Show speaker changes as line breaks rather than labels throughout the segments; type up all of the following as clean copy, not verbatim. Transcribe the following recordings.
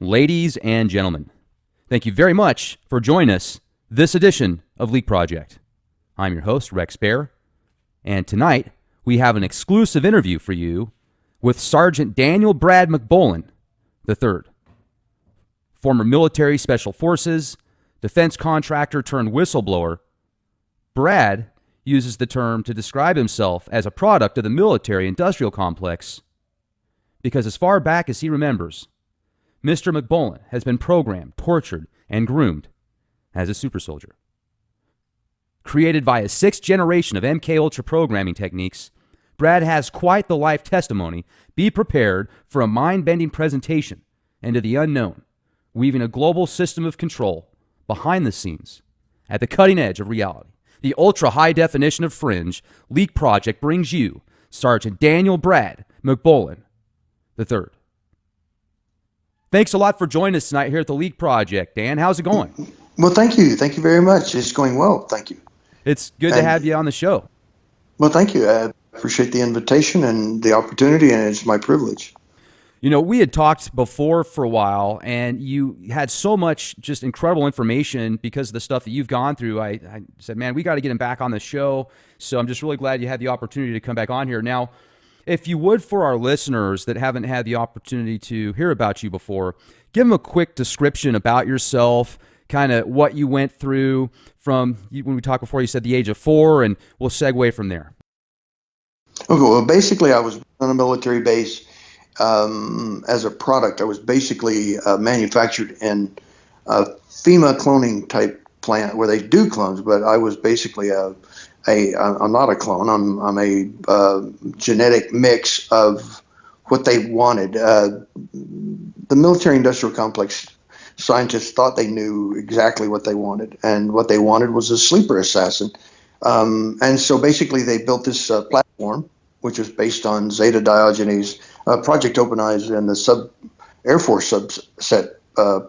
Ladies and gentlemen, thank you very much for joining us this edition of Leak Project. I'm your host, Rex Bear, and tonight we have an exclusive interview for you with Sergeant Daniel Brad MacBolen III, former military special forces, defense contractor turned whistleblower. Brad uses the term to describe himself as a product of the military-industrial complex because as far back as he remembers, Mr. MacBolen has been programmed, tortured, and groomed as a super soldier. Created via 6th generation of MK Ultra programming techniques, Brad has quite the life testimony. Be prepared for a mind-bending presentation into the unknown, weaving a global system of control behind the scenes at the cutting edge of reality. The ultra-high definition of Fringe, Leak Project brings you Sergeant Daniel Brad MacBolen III. Thanks a lot for joining us tonight here at the Leak Project. Dan, how's it going?
Well, thank you. Thank you very much. It's going well. Thank you.
It's good to have you on the show.
Well, thank you. I appreciate the invitation and the opportunity, and it's my privilege.
You know, we had talked before for a while, and you had so much just incredible information because of the stuff that you've gone through. I said, man, we got to get him back on the show. So I'm just really glad you had the opportunity to come back on here. Now, if you would, for our listeners that haven't had the opportunity to hear about you before, give them a quick description about yourself, kind of what you went through from, when we talked before, you said the age of 4, and we'll segue from there.
Okay, well, basically, I was on a military base as a product. I was basically manufactured in a FEMA cloning type plant where they do clones, but I was basically I'm not a clone. I'm a genetic mix of what they wanted. The military-industrial complex scientists thought they knew exactly what they wanted, and what they wanted was a sleeper assassin. And so basically, they built this platform, which was based on Zeta Diogenes. Project Open Eyes and the Air Force subset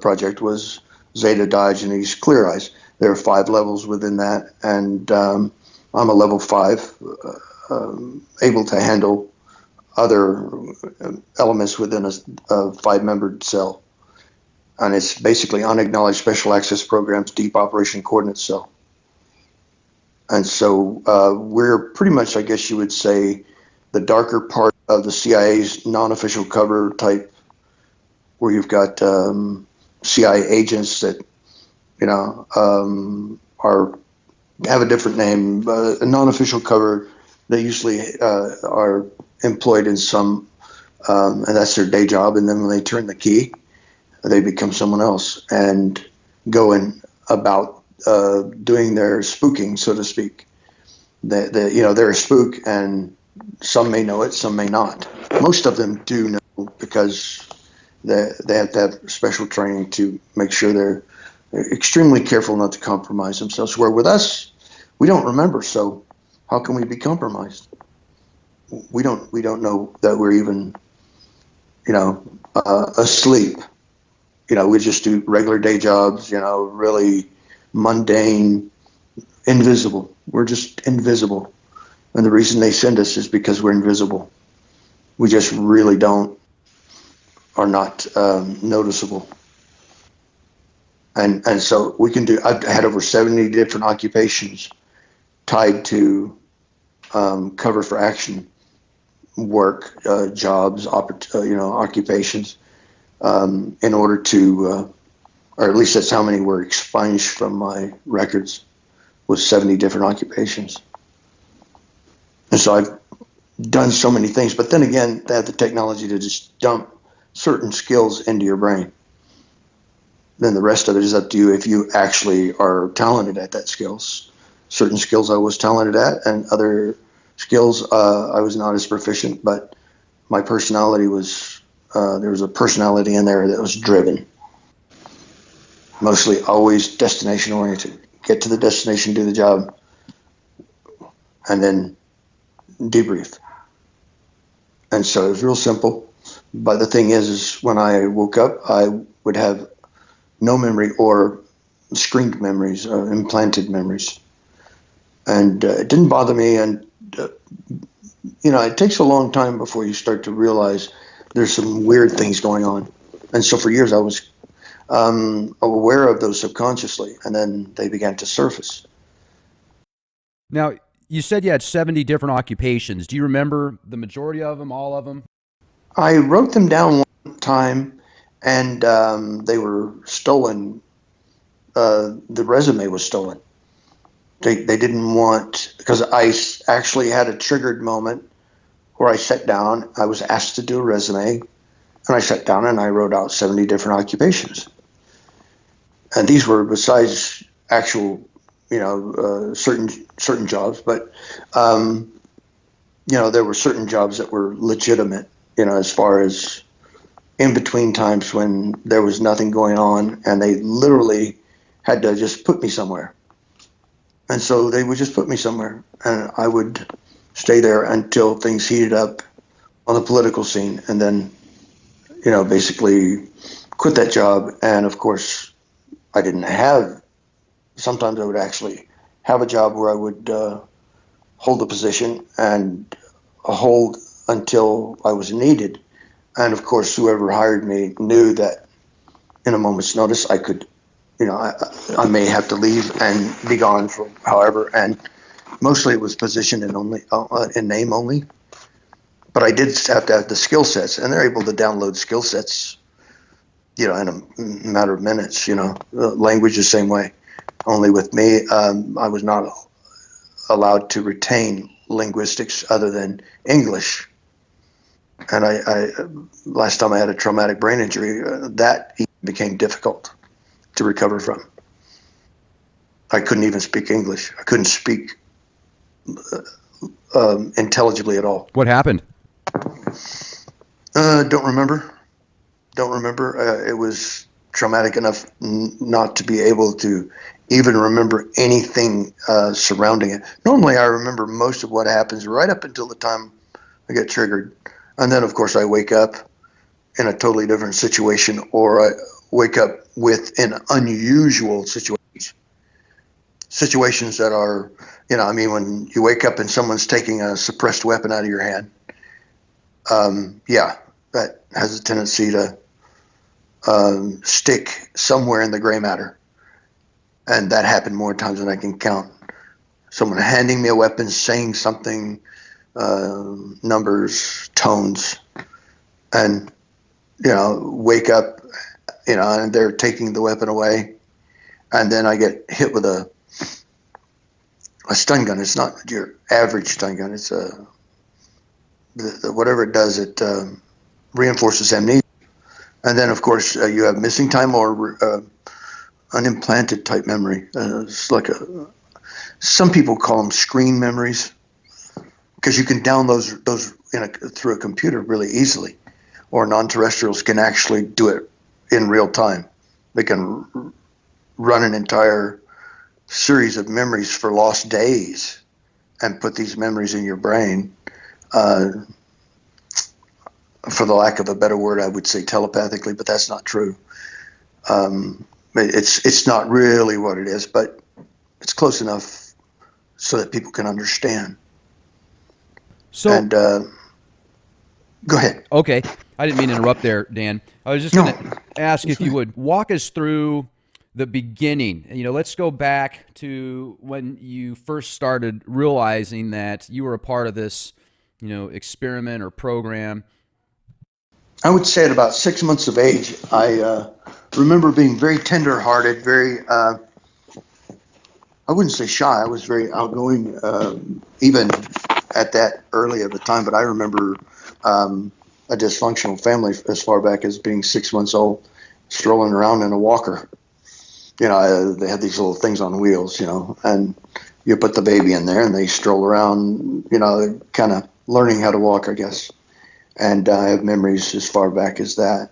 project was Zeta Diogenes Clear Eyes. There are 5 levels within that, and I'm a level 5, able to handle other elements within a 5-membered cell. And it's basically unacknowledged special access programs, deep operation coordinate cell. And so we're pretty much, I guess you would say, the darker part of the CIA's non-official cover type, where you've got CIA agents that, have a different name, a non-official cover. They usually are employed in some, and that's their day job. And then when they turn the key, they become someone else and going about doing their spooking, so to speak. They're a spook, and some may know it, some may not. Most of them do know because they have to have special training to make sure they're extremely careful not to compromise themselves. Where with us, we don't remember, so how can we be compromised? We don't know that we're even, asleep. We just do regular day jobs, really mundane, invisible. We're just invisible. And the reason they send us is because we're invisible. We just really are not noticeable. And so we can I've had over 70 different occupations tied to cover for action work, jobs, occupations, in order to, or at least that's how many were expunged from my records, was 70 different occupations. And so I've done so many things, but then again, they have the technology to just dump certain skills into your brain. Then the rest of it is up to you if you actually are talented at that skills. Certain skills I was talented at, and other skills I was not as proficient, but my personality was, there was a personality in there that was driven. Mostly always destination oriented. Get to the destination, do the job, and then debrief. And so it was real simple. But the thing is when I woke up, I would have no memory or screened memories, implanted memories. And it didn't bother me. And, it takes a long time before you start to realize there's some weird things going on. And so for years I was aware of those subconsciously, and then they began to surface.
Now, you said you had 70 different occupations. Do you remember the majority of them, all of them?
I wrote them down one time, and they were stolen. The resume was stolen. They didn't want, because I actually had a triggered moment where I sat down. I was asked to do a resume, and I sat down and I wrote out 70 different occupations. And these were besides actual, certain jobs, but there were certain jobs that were legitimate, as far as in between times when there was nothing going on, and they literally had to just put me somewhere. And so they would just put me somewhere, and I would stay there until things heated up on the political scene, and then, basically quit that job. And of course, I didn't have, sometimes I would actually have a job where I would hold a position and hold until I was needed. And of course, whoever hired me knew that in a moment's notice, I could, I may have to leave and be gone for however. And mostly it was position and only in name only. But I did have to have the skill sets, and they're able to download skill sets, in a matter of minutes. Language the same way. Only with me, I was not allowed to retain linguistics other than English. And I last time I had a traumatic brain injury, that became difficult to recover from. I couldn't even speak English. I couldn't speak intelligibly at all.
What happened?
Don't remember. It was traumatic enough not to be able to even remember anything surrounding it. Normally, I remember most of what happens right up until the time I get triggered. And then, of course, I wake up in a totally different situation, or I wake up with an unusual situation. Situations that are, when you wake up and someone's taking a suppressed weapon out of your hand, that has a tendency to stick somewhere in the gray matter. And that happened more times than I can count. Someone handing me a weapon, saying something, numbers, tones, and, wake up, and they're taking the weapon away. And then I get hit with a stun gun. It's not your average stun gun. It's whatever it does, it reinforces amnesia. And then, of course, you have missing time or unimplanted type memory. It's like some people call them screen memories, because you can download those through a computer really easily, or non-terrestrials can actually do it in real time. They can run an entire series of memories for lost days and put these memories in your brain. For the lack of a better word, I would say telepathically, but that's not true. It's not really what it is, but it's close enough so that people can understand.
So,
and go ahead.
Okay, I didn't mean to interrupt there, Dan. I was just going to ask if you would walk us through the beginning. Let's go back to when you first started realizing that you were a part of this, experiment or program.
I would say at about 6 months of age, I remember being very tender-hearted, very, I wouldn't say shy. I was very outgoing, even at that early of a time. But I remember a dysfunctional family as far back as being 6 months old, strolling around in a walker. They had these little things on wheels, and you put the baby in there and they stroll around, kind of learning how to walk, I guess. And I have memories as far back as that,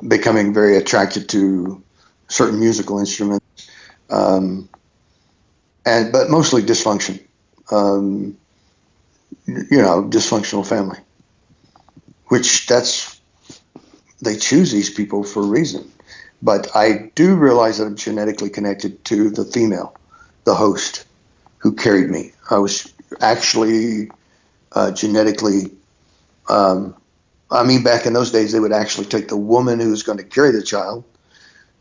becoming very attracted to certain musical instruments, but mostly dysfunction, dysfunctional family, which they choose these people for a reason. But I do realize that I'm genetically connected to the female, the host, who carried me. I was actually genetically I mean, back in those days, they would actually take the woman who was going to carry the child.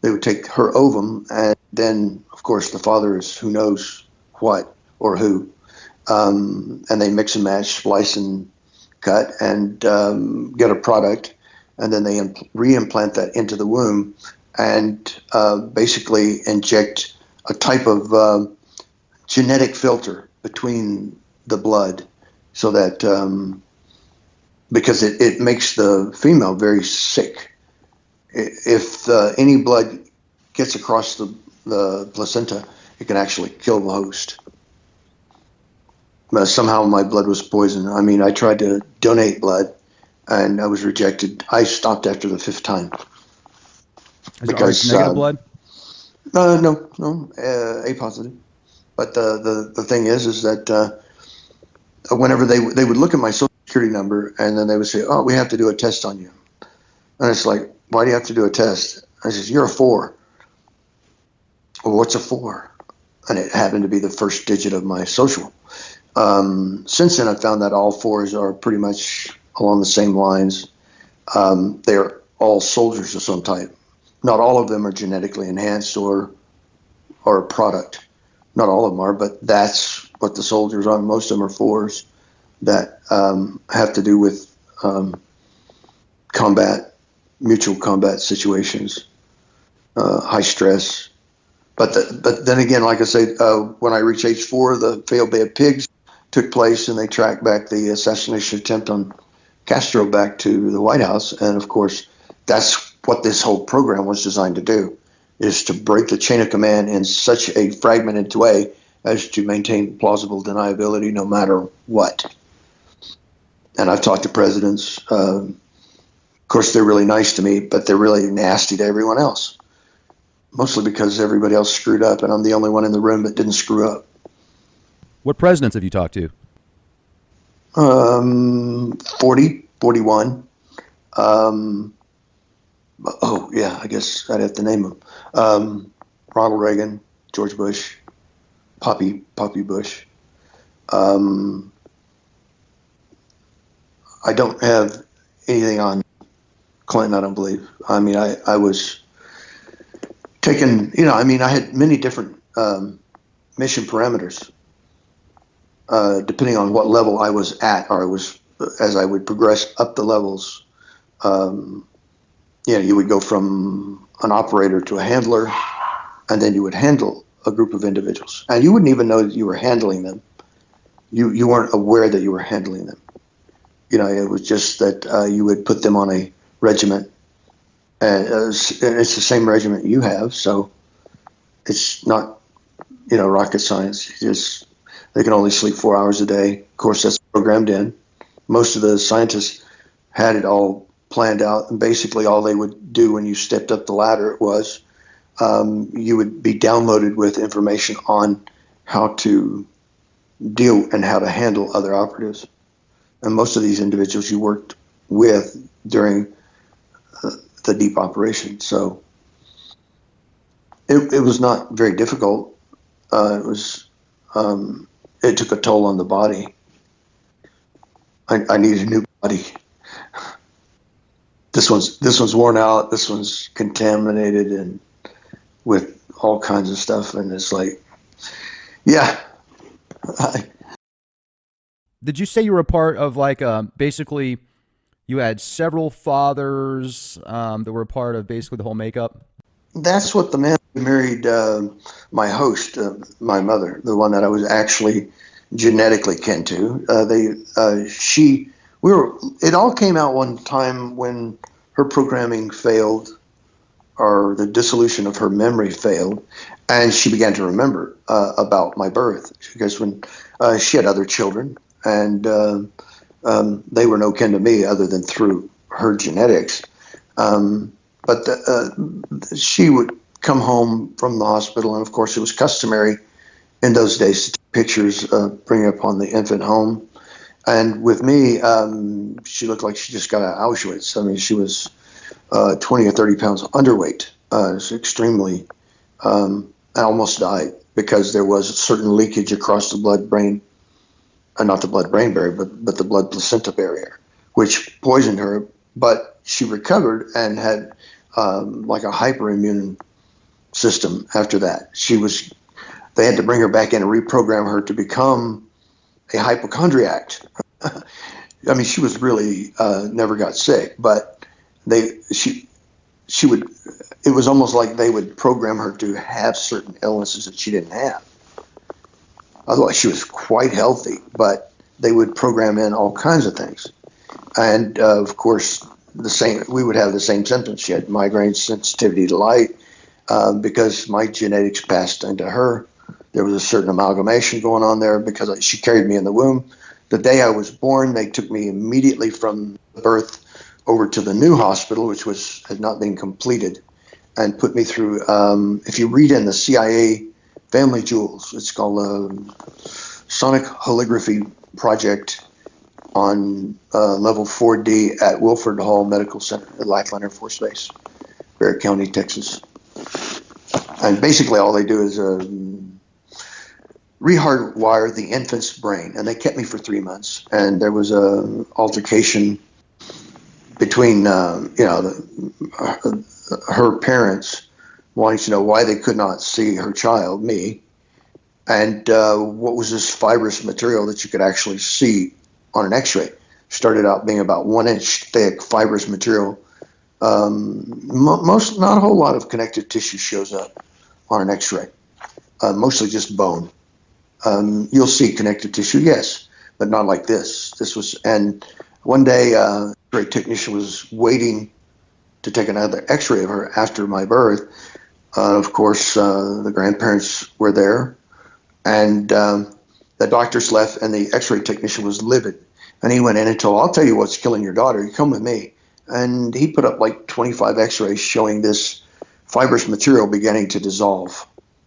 They would take her ovum, and then, of course, the father is who knows what or who. And they mix and match, splice and cut, and get a product. And then they re-implant that into the womb and basically inject a type of genetic filter between the blood so that because it makes the female very sick. If any blood gets across the placenta, it can actually kill the host. But somehow my blood was poisoned. I mean, I tried to donate blood, and I was rejected. I stopped after the 5th time.
Is it RH negative blood?
No, A positive. But the thing is that whenever they would look at my social security number, and then they would say, "Oh, we have to do a test on you," and it's like, "Why do you have to do a test?" I says, "You're a 4." Well, what's a 4? And it happened to be the first digit of my social. Since then, I found that all 4s are pretty much along the same lines. They're all soldiers of some type. Not all of them are genetically enhanced or a product. Not all of them are, but that's what the soldiers are. Most of them are 4s that have to do with combat, mutual combat situations, high stress. But then again, like I say, when I reached age 4, the failed Bay of Pigs took place, and they tracked back the assassination attempt on Castro back to the White House. And of course, that's what this whole program was designed to do, is to break the chain of command in such a fragmented way as to maintain plausible deniability no matter what. And I've talked to presidents. Of course, they're really nice to me, but they're really nasty to everyone else. Mostly because everybody else screwed up, and I'm the only one in the room that didn't screw up.
What presidents have you talked to?
40, 41. Oh, yeah, I guess I'd have to name them. Ronald Reagan, George Bush, Poppy Bush. I don't have anything on Clinton, I don't believe. I mean, I was taken, I had many different mission parameters. Depending on what level I was at, or as I would progress up the levels, you would go from an operator to a handler, and then you would handle a group of individuals, and you wouldn't even know that you were handling them. You weren't aware that you were handling them. It was just that you would put them on a regiment, and it's the same regiment you have, so it's not rocket science. They can only sleep 4 hours a day. Of course, that's programmed in. Most of the scientists had it all planned out, and basically all they would do when you stepped up the ladder was you would be downloaded with information on how to deal and how to handle other operatives. And most of these individuals you worked with during the deep operation. So it was not very difficult. It took a toll on the body. I needed a new body. This one's worn out. This one's contaminated and with all kinds of stuff. And it's like, yeah.
Did you say you were a part of basically you had several fathers that were a part of basically the whole makeup?
That's what the man who married my host, my mother, the one that I was actually genetically kin to. It all came out one time when her programming failed, or the dissolution of her memory failed, and she began to remember about my birth. Because when she had other children, and they were no kin to me other than through her genetics. But she would come home from the hospital, and of course it was customary in those days to take pictures, bring up on the infant home. And with me, she looked like she just got out of Auschwitz. I mean, she was 20 or 30 pounds underweight. It's extremely, I almost died because there was a certain leakage across the blood-brain, not the blood-brain barrier, but the blood-placenta barrier, which poisoned her but she recovered and had like a hyperimmune system after that. They had to bring her back in and reprogram her to become a hypochondriac. I mean, she was really never got sick, but she would. It was almost like they would program her to have certain illnesses that she didn't have. Otherwise, she was quite healthy, but they would program in all kinds of things. And of course, we would have the same symptoms. She had migraine, sensitivity to light, because my genetics passed into her. There was a certain amalgamation going on there because she carried me in the womb. The day I was born, they took me immediately from birth over to the new hospital, which had not been completed, and put me through. If you read in the CIA Family Jewels, it's called Sonic Holography Project on level 4D at Wilford Hall Medical Center at Lackland Air Force Base, Barrett County, Texas. And basically all they do is rehardwire the infant's brain. And they kept me for 3 months. And there was a altercation between her parents wanting to know why they could not see her child, me, and what was this fibrous material that you could actually see on an x-ray. Started out being about 1 inch thick fibrous material. Not a whole lot of connective tissue shows up on an x-ray, mostly just bone. You'll see connective tissue, yes, but not like this. And one day a x-ray technician was waiting to take another x-ray of her after my birth. Of course, the grandparents were there, and the doctors left, and the x-ray technician was livid. And he went in and told, I'll tell you what's killing your daughter. You come with me. And he put up like 25 x-rays showing this fibrous material beginning to dissolve.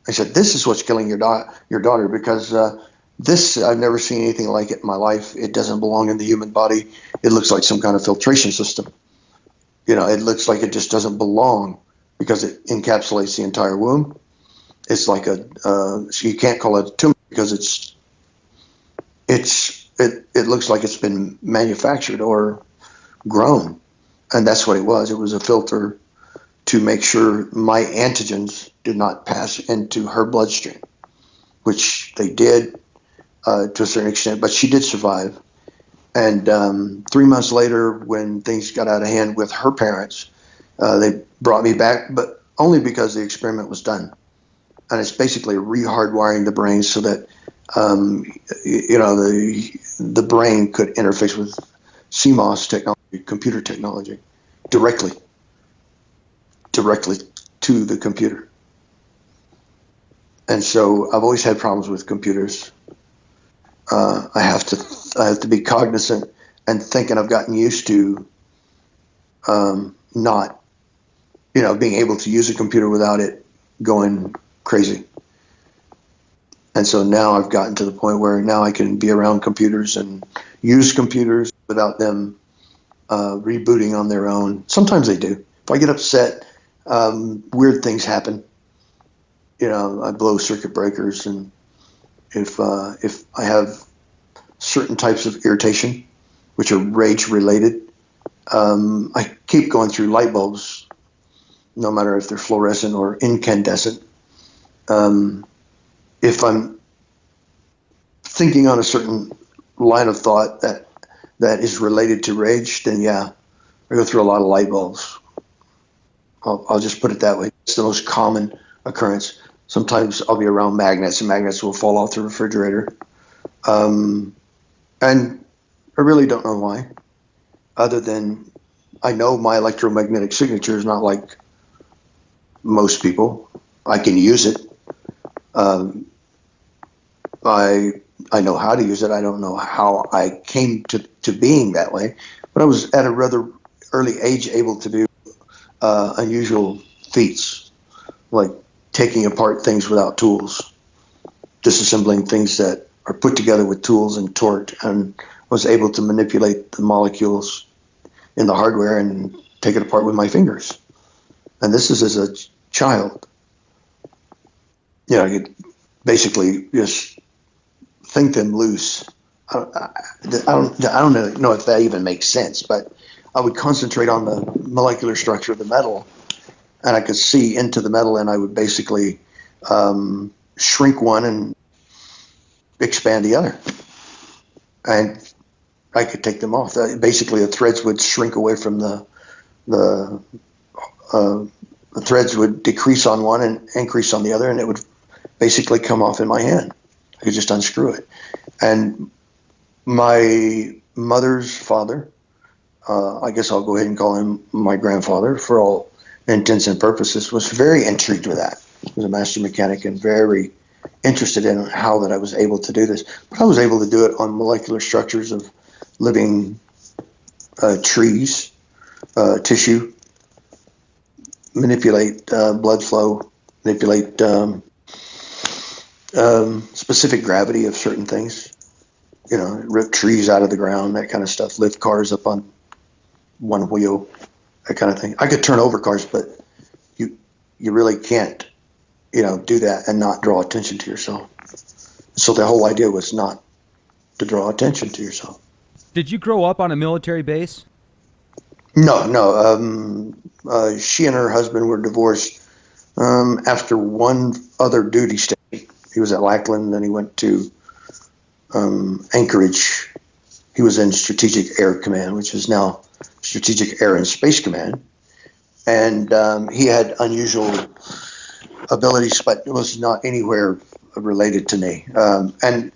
I said, this is what's killing your daughter, because I've never seen anything like it in my life. It doesn't belong in the human body. It looks like some kind of filtration system. It looks like it just doesn't belong because it encapsulates the entire womb. It's like so you can't call it a tumor because it looks like it's been manufactured or grown. And that's what it was. It was a filter to make sure my antigens did not pass into her bloodstream, which they did to a certain extent, but she did survive. And 3 months later, when things got out of hand with her parents, they brought me back, but only because the experiment was done. And it's basically rehardwiring the brain so that the brain could interface with CMOS technology, computer technology, directly to the computer. And so I've always had problems with computers. I have to be cognizant and thinking I've gotten used to not, being able to use a computer without it going crazy. And so now I've gotten to the point where now I can be around computers and use computers without them rebooting on their own. Sometimes they do. If I get upset, weird things happen. I blow circuit breakers, and if I have certain types of irritation, which are rage related, I keep going through light bulbs, no matter if they're fluorescent or incandescent. If I'm thinking on a certain line of thought that is related to rage, then yeah, I go through a lot of light bulbs. I'll just put it that way. It's the most common occurrence. Sometimes I'll be around magnets, and magnets will fall off the refrigerator. And I really don't know why, other than I know my electromagnetic signature is not like most people. I can use it. I know how to use it. I don't know how I came to being that way, but I was at a rather early age able to do unusual feats, like taking apart things without tools, disassembling things that are put together with tools and torque, and was able to manipulate the molecules in the hardware and take it apart with my fingers. And this is as a child. You basically just think them loose. I don't know if that even makes sense, but I would concentrate on the molecular structure of the metal, and I could see into the metal, and I would basically shrink one and expand the other, and I could take them off. Basically, the threads would shrink away from the the threads would decrease on one and increase on the other, and it would basically come off in my hand. I could just unscrew it. And my mother's father, I guess I'll go ahead and call him my grandfather for all intents and purposes, was very intrigued with that. He was a master mechanic and very interested in how that I was able to do this. But I was able to do it on molecular structures of living trees, tissue, manipulate blood flow, manipulate specific gravity of certain things, rip trees out of the ground, that kind of stuff, lift cars up on one wheel, that kind of thing. I could turn over cars, but you really can't, do that and not draw attention to yourself. So the whole idea was not to draw attention to yourself.
Did you grow up on a military base?
No. She and her husband were divorced after one other duty state. He was at Lackland, then he went to Anchorage. He was in Strategic Air Command, which is now Strategic Air and Space Command. And he had unusual abilities, but was not anywhere related to me. And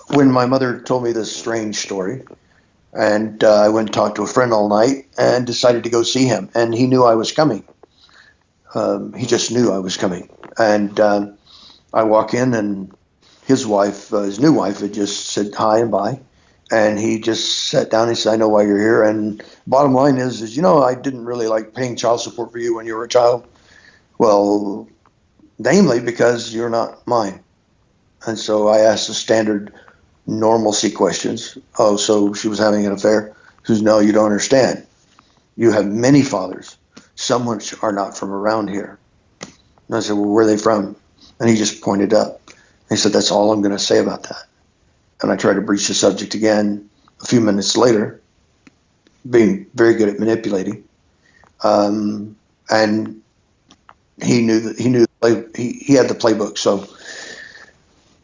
when my mother told me this strange story, and I went and talked to a friend all night and decided to go see him. And he knew I was coming. He just knew I was coming. And I walk in, and his wife, his new wife, had just said hi and bye. And he just sat down and said, I know why you're here. And bottom line is, I didn't really like paying child support for you when you were a child. Well, namely because you're not mine. And so I asked the standard normalcy questions. Oh, so she was having an affair? She says, no, you don't understand. You have many fathers, some which are not from around here. And I said, well, where are they from? And he just pointed up. He said, that's all I'm going to say about that. And I tried to breach the subject again a few minutes later, being very good at manipulating. And he knew he had the playbook. So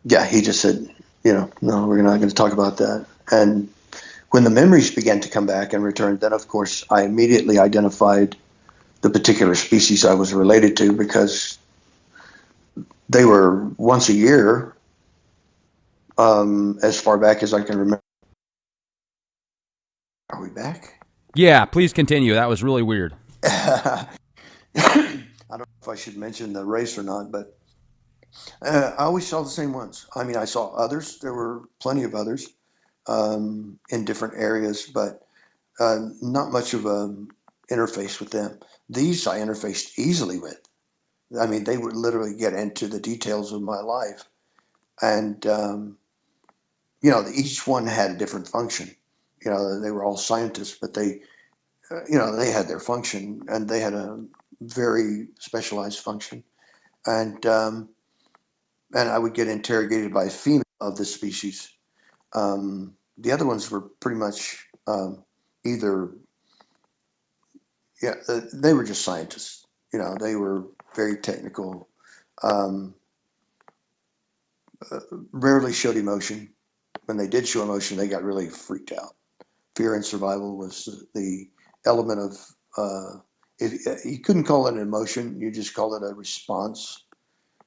yeah, he just said, no, we're not going to talk about that. And when the memories began to come back and return, then of course I immediately identified the particular species I was related to, because they were once a year, as far back as I can remember. Are we back?
Yeah, please continue. That was really weird.
I don't know if I should mention the race or not, but I always saw the same ones. I mean, I saw others. There were plenty of others in different areas, but not much of a interface with them. These I interfaced easily with. I mean, they would literally get into the details of my life. And, each one had a different function. They were all scientists, but they had their function, and they had a very specialized function. And I would get interrogated by a female of this species. The other ones were pretty much either, they were just scientists. They were very technical, rarely showed emotion. When they did show emotion, they got really freaked out. Fear and survival was the element of, you couldn't call it an emotion, you just call it a response,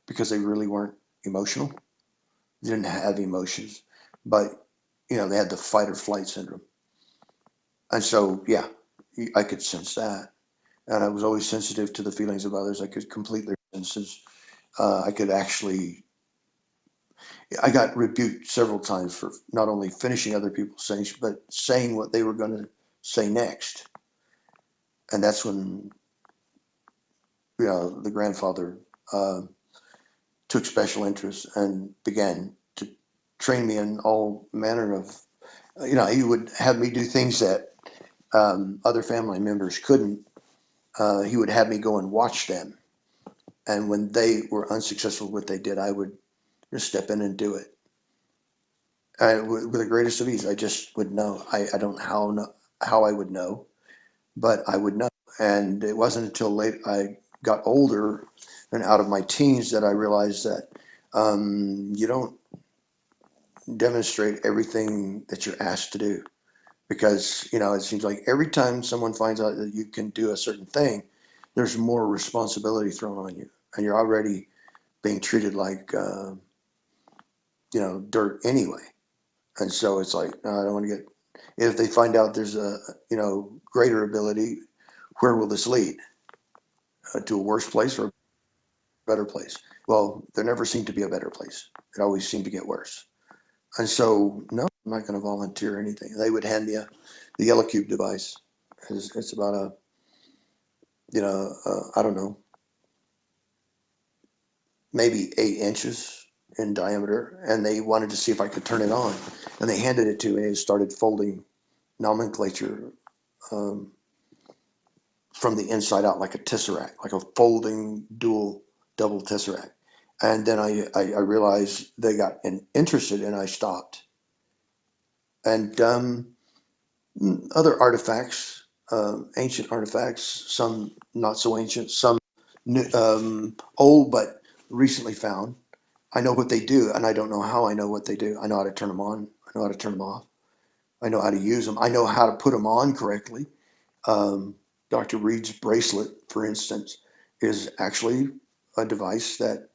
because they really weren't emotional. They didn't have emotions, but they had the fight or flight syndrome. And so, yeah, I could sense that. And I was always sensitive to the feelings of others. I could complete their senses. I got rebuked several times for not only finishing other people's things, but saying what they were going to say next. And that's when, the grandfather took special interest and began to train me in all manner of, he would have me do things that other family members couldn't. He would have me go and watch them. And when they were unsuccessful with what they did, I would just step in and do it. With the greatest of ease. I just would know. I don't know how I would know. but I would know. And it wasn't until late I got older and out of my teens that I realized that you don't demonstrate everything that you're asked to do, because it seems like every time someone finds out that you can do a certain thing, there's more responsibility thrown on you, and you're already being treated like dirt anyway. And so it's like, no, I don't want to get. If they find out there's a greater ability, where will this lead? To a worse place or a better place? Well, there never seemed to be a better place. It always seemed to get worse. And so, no, I'm not going to volunteer anything. They would hand me the yellow cube device. It's about I don't know, maybe 8 inches in diameter, and they wanted to see if I could turn it on. And they handed it to me, and it started folding nomenclature um, from the inside out, like a tesseract, like a folding double tesseract. And then I realized they got interested, and I stopped. And other artifacts, ancient artifacts, some not so ancient, some new, old but recently found. I know what they do, and I don't know how I know what they do. I know how to turn them on. I know how to turn them off. I know how to use them. I know how to put them on correctly. Dr. Reed's bracelet, for instance, is actually a device that,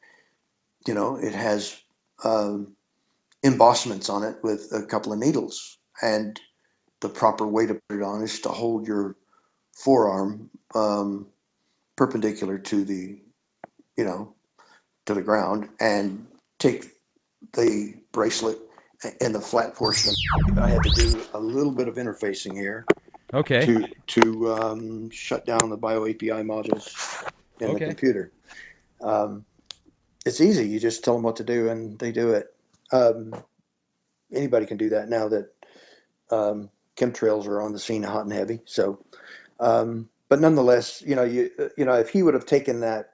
it has embossments on it with a couple of needles. And the proper way to put it on is to hold your forearm perpendicular to the ground, and take the bracelet in the flat portion. I had to do a little bit of interfacing here
Okay.
to shut down the bio API modules in the
Okay.
computer. It's easy. You just tell them what to do, and they do it. Anybody can do that now that chemtrails are on the scene, hot and heavy. So, but nonetheless, if he would have taken that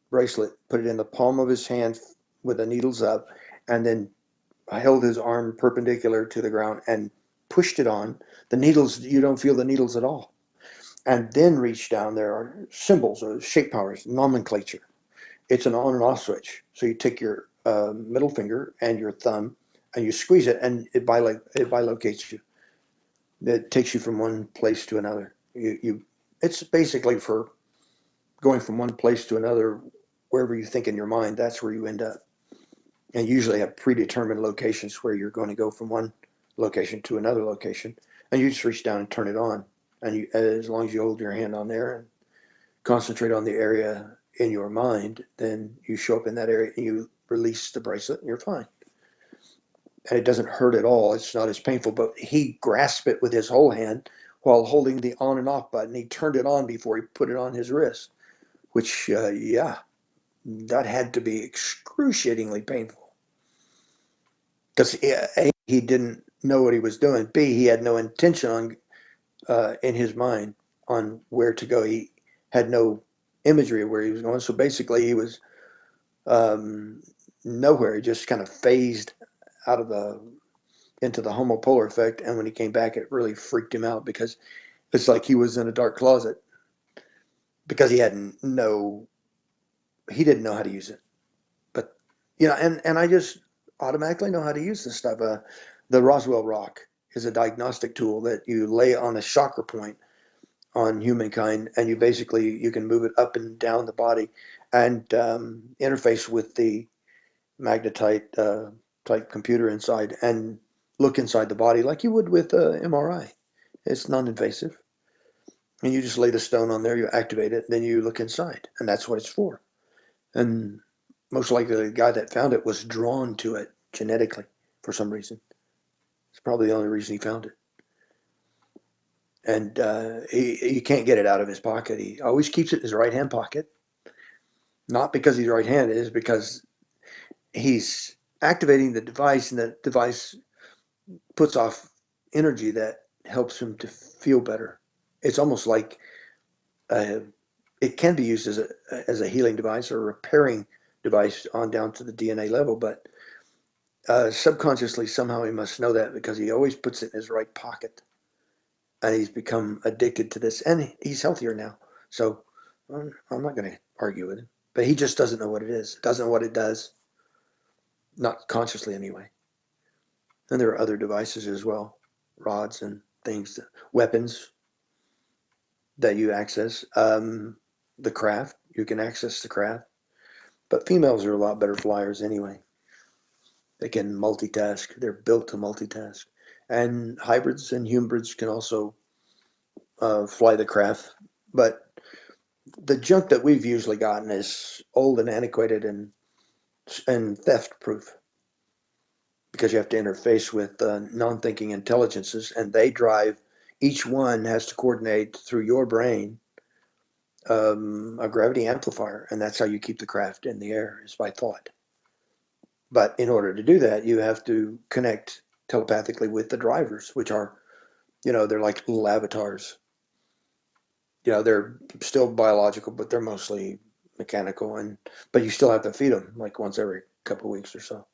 bracelet, put it in the palm of his hand with the needles up, and then held his arm perpendicular to the ground and pushed it on, the needles, you don't feel the needles at all. And then reach down, there are symbols or shape powers, nomenclature. It's an on and off switch. So you take your middle finger and your thumb and you squeeze it, and it bilocates you. It takes you from one place to another. It's basically for going from one place to another, wherever you think in your mind, that's where you end up. And you usually have predetermined locations where you're going to go from one location to another location, and you just reach down and turn it on. And as long as you hold your hand on there and concentrate on the area in your mind, then you show up in that area and you release the bracelet and you're fine. And it doesn't hurt at all. It's not as painful, but he grasped it with his whole hand while holding the on and off button. He turned it on before he put it on his wrist, which, that had to be excruciatingly painful. Because A, he didn't know what he was doing. B, he had no intention in his mind on where to go. He had no imagery of where he was going. So basically, he was nowhere. He just kind of phased out of into the homopolar effect. And when he came back, it really freaked him out, because it's like he was in a dark closet, because he didn't know how to use it. But and I just automatically know how to use this stuff. The Roswell rock is a diagnostic tool that you lay on a chakra point on humankind, and you can move it up and down the body, and interface with the magnetite type computer inside, and look inside the body like you would with MRI. It's non-invasive, and you just lay the stone on there, you activate it, then you look inside, and that's what it's for. And most likely the guy that found it was drawn to it genetically for some reason. It's probably the only reason he found it. And he can't get it out of his pocket. He always keeps it in his right hand pocket. Not because he's right-handed, it's because he's activating the device, and the device puts off energy that helps him to feel better. It's almost like it can be used as a healing device or a repairing device on down to the DNA level, but subconsciously somehow he must know that, because he always puts it in his right pocket. and he's become addicted to this, and he's healthier now. So I'm not going to argue with him, but he just doesn't know what it is, doesn't know what it does, not consciously anyway. And there are other devices as well, rods and things, weapons that you access. The craft, you can access the craft, but females are a lot better flyers anyway. They can multitask. They're built to multitask. And hybrids and hybrids can also fly the craft. But the junk that we've usually gotten is old and antiquated and theft proof, because you have to interface with non-thinking intelligences, and they drive. Each one has to coordinate through your brain a gravity amplifier, and that's how you keep the craft in the air, is by thought. But in order to do that, you have to connect telepathically with the drivers, which are, they're like little avatars. They're still biological, but they're mostly mechanical, but you still have to feed them like once every couple of weeks or so.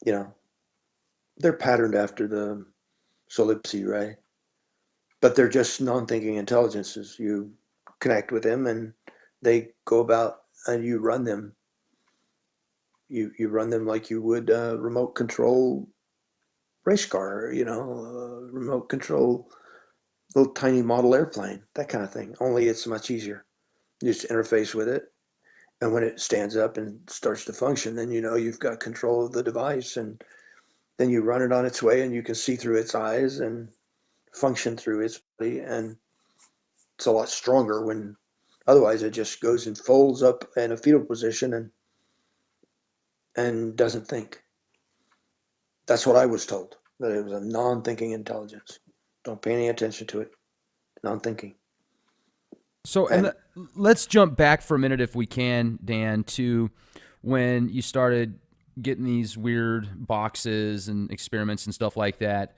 You know, they're patterned after the Solipsi ray, but they're just non-thinking intelligences. You connect with them, and they go about, and you run them. You run them like you would a remote control race car, remote control little tiny model airplane, that kind of thing. Only it's much easier. You just interface with it, and when it stands up and starts to function, then you've got control of the device, and then you run it on its way, and you can see through its eyes and function through its body, and it's a lot stronger when otherwise it just goes and folds up in a fetal position and doesn't think. That's what I was told, that it was a non-thinking intelligence. Don't pay any attention to it. Non-thinking.
So,
And
let's jump back for a minute, if we can, Dan, to when you started getting these weird boxes and experiments and stuff like that.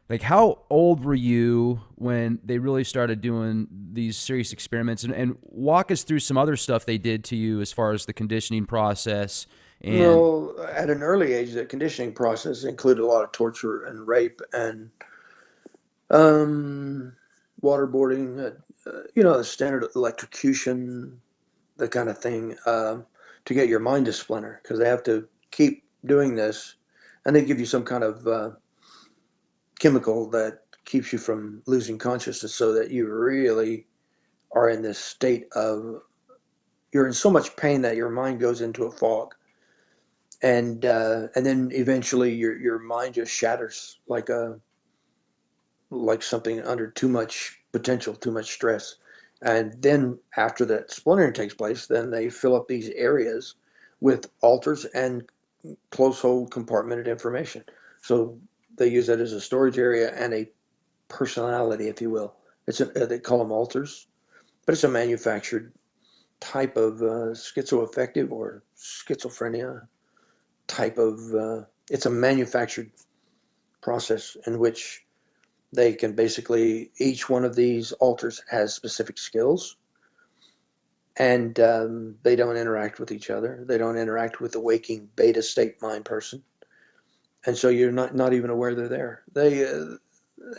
Like, how old were you when they really started doing these serious experiments? And walk us through some other stuff they did to you as far as the conditioning process. And
well, at an early age, the conditioning process included a lot of torture and rape and waterboarding, the standard electrocution, the kind of thing, to get your mind to splinter, because they have to keep doing this, and they give you some kind of chemical that keeps you from losing consciousness, so that you really are in this state of, you're in so much pain that your mind goes into a fog, and then eventually your mind just shatters like something under too much potential, too much stress. And then after that splintering takes place, then they fill up these areas with alters and close hold compartmented information. So they use that as a storage area and a personality, if you will. They call them alters, but it's a manufactured type of schizoaffective or schizophrenia type of. It's a manufactured process in which they can basically, each one of these alters has specific skills, and they don't interact with each other. They don't interact with the waking beta state mind person. And so you're not even aware they're there. They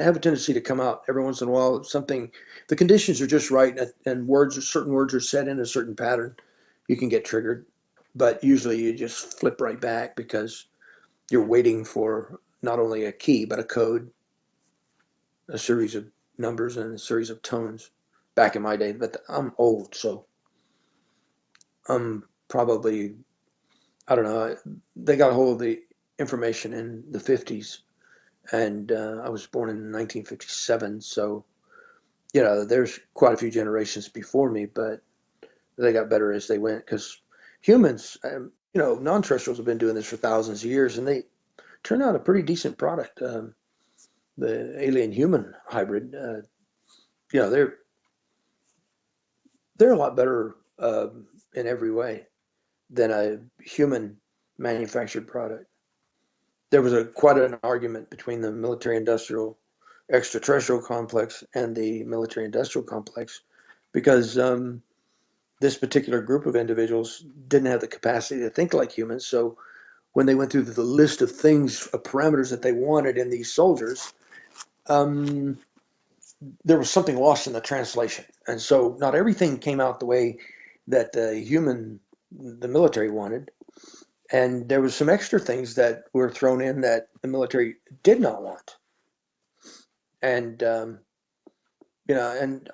have a tendency to come out every once in a while. The conditions are just right, and certain words are set in a certain pattern. You can get triggered, but usually you just flip right back, because you're waiting for not only a key, but a code, a series of numbers and a series of tones back in my day. But I'm old, so I'm probably, I don't know, they got a hold of the information in the 50s, and I was born in 1957, so there's quite a few generations before me, but they got better as they went, because humans, non-terrestrials have been doing this for thousands of years, and they turn out a pretty decent product. The alien-human hybrid, they're a lot better in every way than a human manufactured product. There was quite an argument between the military-industrial extraterrestrial complex and the military-industrial complex, because this particular group of individuals didn't have the capacity to think like humans. So when they went through the list of things, parameters that they wanted in these soldiers,
there was something lost in the translation. And so not everything came out the way that the military wanted. And there was some extra things that were thrown in that the military did not want. And, and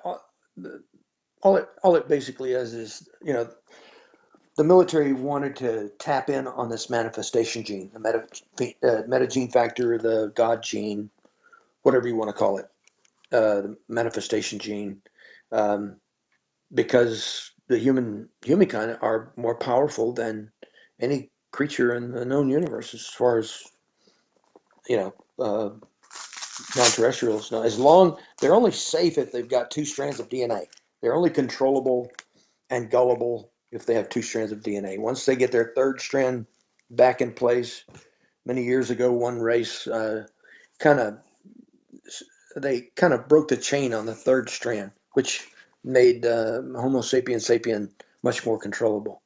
all it basically is, the military wanted to tap in on this manifestation gene, the meta gene factor, the God gene, whatever you want to call it, the manifestation gene, um, because the humankind are more powerful than any creature in the known universe as far as you know non-terrestrials. Now, as long they're only safe if they've got two strands of DNA. They're only controllable and gullible if they have two strands of DNA. Once they get their third strand back in place, many years ago, one race kind of they kind of broke the chain on the third strand, which made Homo sapiens sapien much more controllable.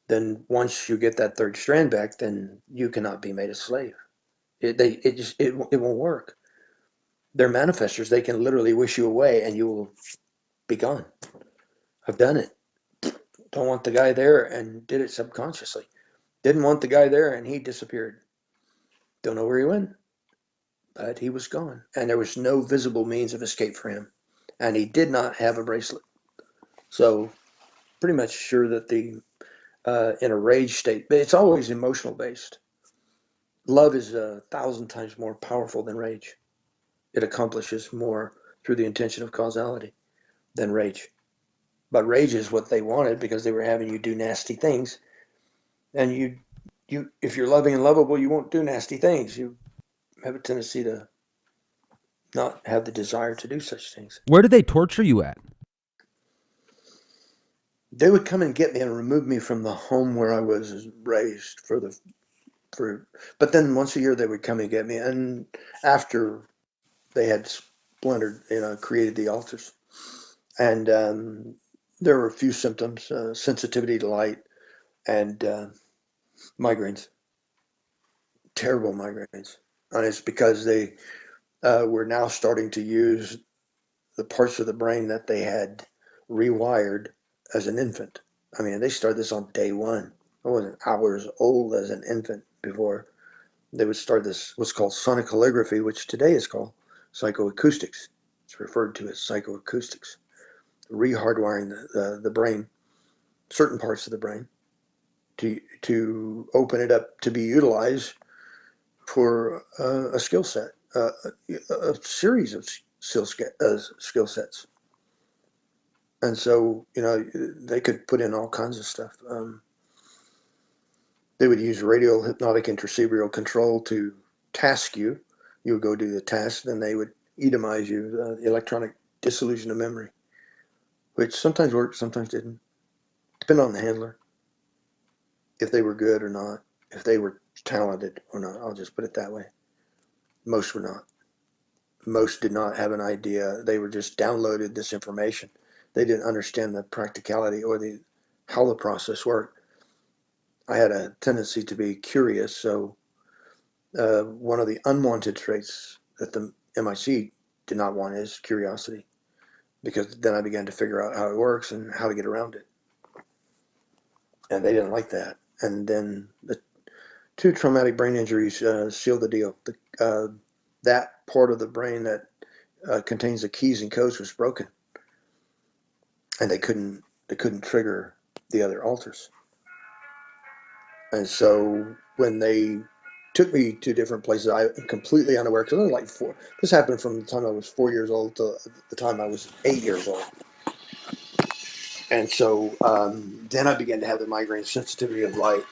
Then once you get that third strand back, then you cannot be made a slave. It won't work. They're manifestors. They can literally wish you away, and you will be gone. I've done it. Don't want the guy there, and did it subconsciously. Didn't want the guy there, and he disappeared. Don't know where he went, but he was gone, and there was no visible means of escape for him, and he did not have a bracelet. So pretty much sure that the in a rage state, but it's always emotional based. Love is 1,000 times more powerful than rage. It accomplishes more through the intention of causality than rage. But rage is what they wanted because they were having you do nasty things, and if you're loving and lovable, you won't do nasty things. You have a tendency to not have the desire to do such things.
Where did they torture you at?
They would come and get me and remove me from the home where I was raised but then once a year they would come and get me, and after they had splintered, created the altars, and there were a few symptoms: sensitivity to light and migraines, terrible migraines, and it's because they were now starting to use the parts of the brain that they had rewired as an infant. I mean, they started this on day one. I wasn't hours old as an infant before they would start this, what's called sonic calligraphy, which today is called psychoacoustics. It's referred to as psychoacoustics, rehardwiring the brain, certain parts of the brain, to open it up to be utilized for a skill set, a series of skill sets. And so, they could put in all kinds of stuff. They would use radial hypnotic intracerebral control to task you. You would go do the task, then they would edomize you, the electronic dissolution of memory, which sometimes worked, sometimes didn't. Depending on the handler, if they were good or not, if they were talented or not. I'll just put it that way. Most were not. Most did not have an idea. They were just downloaded this information. They didn't understand the practicality or how the process worked. I had a tendency to be curious, so one of the unwanted traits that the MIC did not want is curiosity, because then I began to figure out how it works and how to get around it. And they didn't like that. And then the 2 traumatic brain injuries sealed the deal. That part of the brain that contains the keys and codes was broken, and they couldn't trigger the other alters. And so when they took me to different places, I am completely unaware, because I was like 4. This happened from the time I was 4 years old to the time I was 8 years old. And so then I began to have the migraine, sensitivity of light.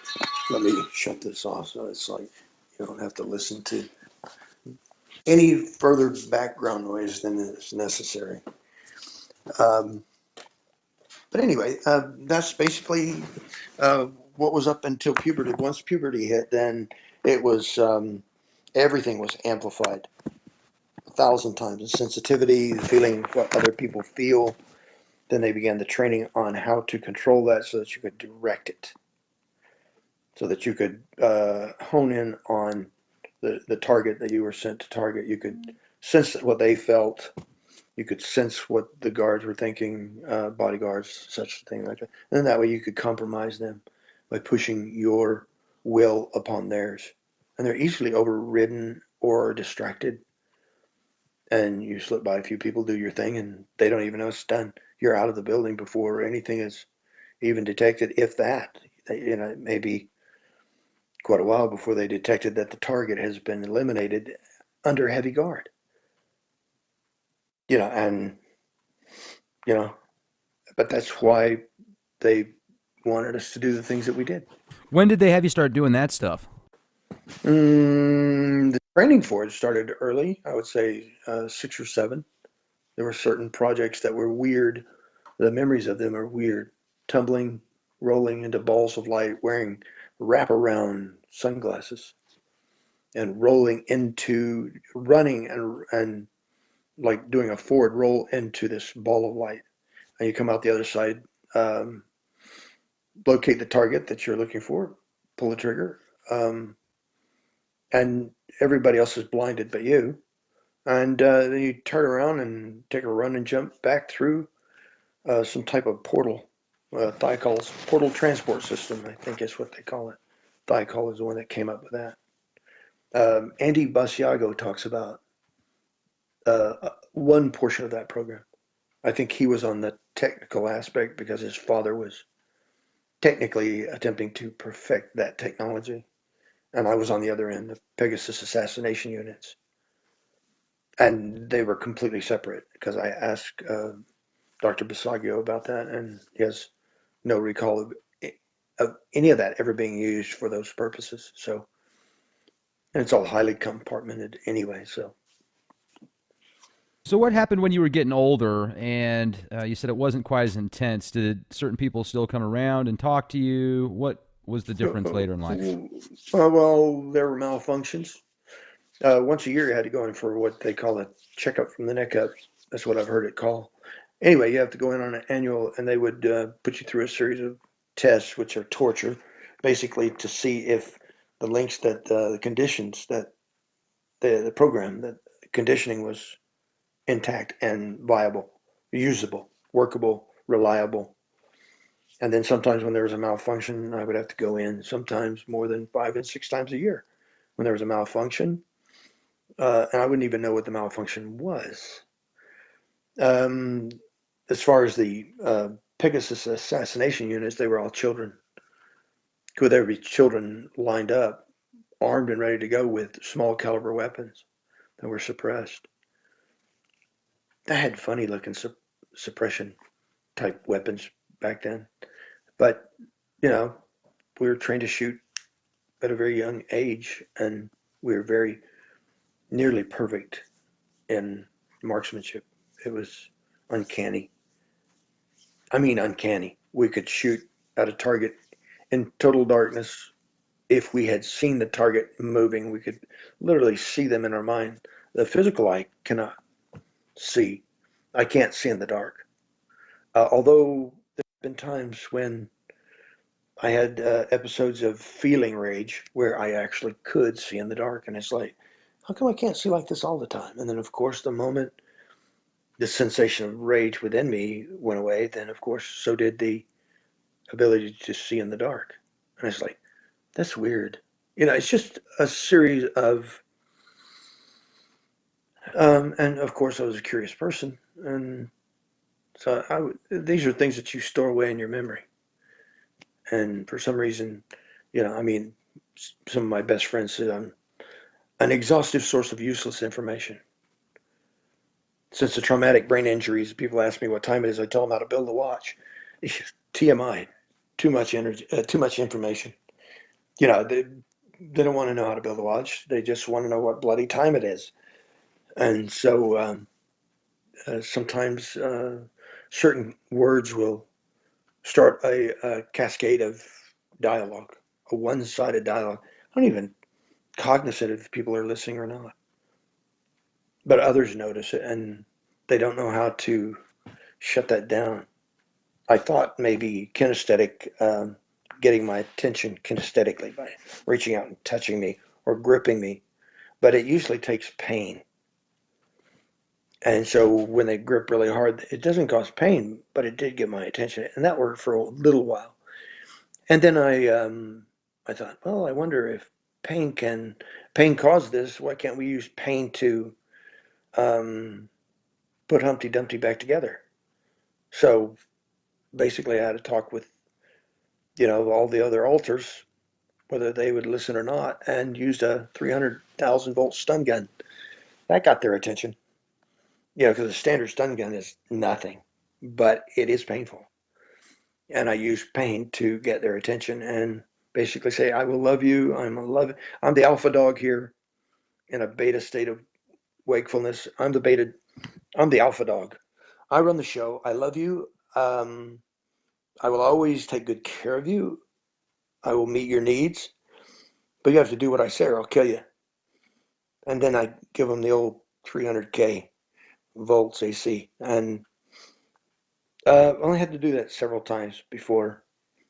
Let me shut this off so it's like you don't have to listen to any further background noise than is necessary. But anyway, that's basically what was up until puberty. Once puberty hit, then it was everything was amplified 1,000 times. The sensitivity, feeling what other people feel. Then they began the training on how to control that so that you could direct it, so that you could hone in on the target that you were sent to target. You could sense what they felt You could sense what the guards were thinking, bodyguards, such a thing like that. And then that way you could compromise them by pushing your will upon theirs. And they're easily overridden or distracted. And you slip by a few people, do your thing, and they don't even know it's done. You're out of the building before anything is even detected, if that. It may be quite a while before they detected that the target has been eliminated under heavy guard. And you know, but that's why they wanted us to do the things that we did.
When did they have you start doing that stuff?
The training for it started early, I would say 6 or 7. There were certain projects that were weird. The memories of them are weird. Tumbling, rolling into balls of light, wearing wraparound sunglasses, and rolling into, running and like doing a forward roll into this ball of light. And you come out the other side, um, locate the target that you're looking for, pull the trigger, and everybody else is blinded but you. And then you turn around and take a run and jump back through some type of portal. Thiokol portal transport system, I think is what they call it. Thiokol is the one that came up with that. Andy Basiago talks about one portion of that program. I think he was on the technical aspect because his father was technically attempting to perfect that technology. And I was on the other end, the Pegasus assassination units. And they were completely separate because I asked Dr. Basagio about that, and he has no recall of any of that ever being used for those purposes. So, and it's all highly compartmented anyway.
So what happened when you were getting older and you said it wasn't quite as intense? Did certain people still come around and talk to you? What was the difference later in life?
Well, there were malfunctions. Once a year, you had to go in for what they call a checkup from the neck up. That's what I've heard it called. Anyway, you have to go in on an annual, and they would put you through a series of tests, which are torture, basically to see if the links that the conditions that the program, that conditioning was intact and viable, usable, workable, reliable. And then sometimes when there was a malfunction, I would have to go in sometimes more than 5 and 6 times a year when there was a malfunction. And I wouldn't even know what the malfunction was. Um, as far as the Pegasus assassination units, they were all children. Could there be children lined up, armed and ready to go with small caliber weapons that were suppressed? I had funny looking suppression type weapons back then. But, you know, we were trained to shoot at a very young age, and we were very nearly perfect in marksmanship. It was uncanny. I mean, uncanny. We could shoot at a target in total darkness. If we had seen the target moving, we could literally see them in our mind. The physical eye cannot see. I can't see in the dark. Although there have been times when I had episodes of feeling rage where I actually could see in the dark, and it's like, how come I can't see like this all the time? And then, of course, the moment the sensation of rage within me went away, then, of course, so did the ability to see in the dark. And it's like, that's weird. It's just a series of, and of course, I was a curious person. And so these are things that you store away in your memory. And for some reason, I mean, some of my best friends said I'm an exhaustive source of useless information. Since the traumatic brain injuries, people ask me what time it is. I tell them how to build a watch. TMI, too much energy, too much information. They don't want to know how to build a watch. They just want to know what bloody time it is. And so sometimes certain words will start a cascade of dialogue, a one-sided dialogue. I'm not even cognizant if people are listening or not. But others notice it, and they don't know how to shut that down. I thought maybe kinesthetic, getting my attention kinesthetically by reaching out and touching me or gripping me, but it usually takes pain And so when they grip really hard, it doesn't cause pain, but it did get my attention, and that worked for a little while. And then I thought, well, I wonder if pain cause this. Why can't we use pain to um, put Humpty Dumpty back together? So basically, I had to talk with all the other altars, whether they would listen or not, and used a 300,000-volt stun gun. That got their attention. Because a standard stun gun is nothing, but it is painful. And I used pain to get their attention and basically say, I will love you. I'm the alpha dog here in a beta state of wakefulness. I'm the alpha dog. I run the show. I love you. I will always take good care of you. I will meet your needs, but you have to do what I say or I'll kill you. And then I give them the old 300K volts AC. And I only had to do that several times before.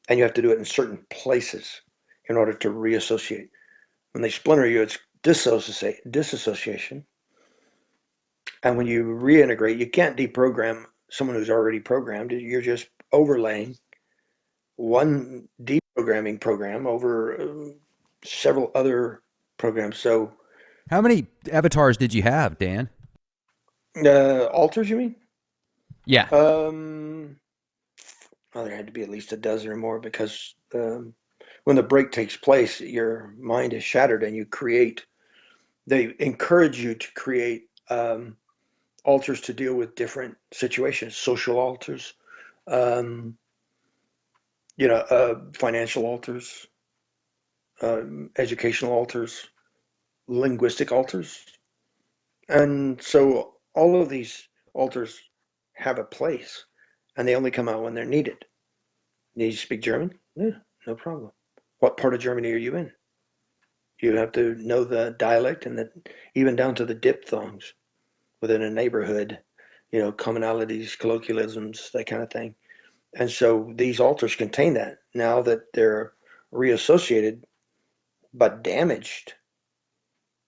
And you have to do it in certain places in order to reassociate. When they splinter you, it's disassociation. And when you reintegrate, you can't deprogram someone who's already programmed. You're just overlaying one deprogramming program over several other programs. So,
How many avatars did you have, Dan?
alters, you mean?
Yeah.
Well, there had to be at least a dozen or more because when the break takes place, your mind is shattered and you create. They encourage you to create alters to deal with different situations, social alters, um, financial alters, educational alters, linguistic alters. And so all of these alters have a place and they only come out when they're needed. Need to speak German? Yeah, no problem. What part of Germany are you in? You have to know the dialect and even down to the diphthongs within a neighborhood, commonalities, colloquialisms, that kind of thing. And so these altars contain that. Now that they're reassociated but damaged,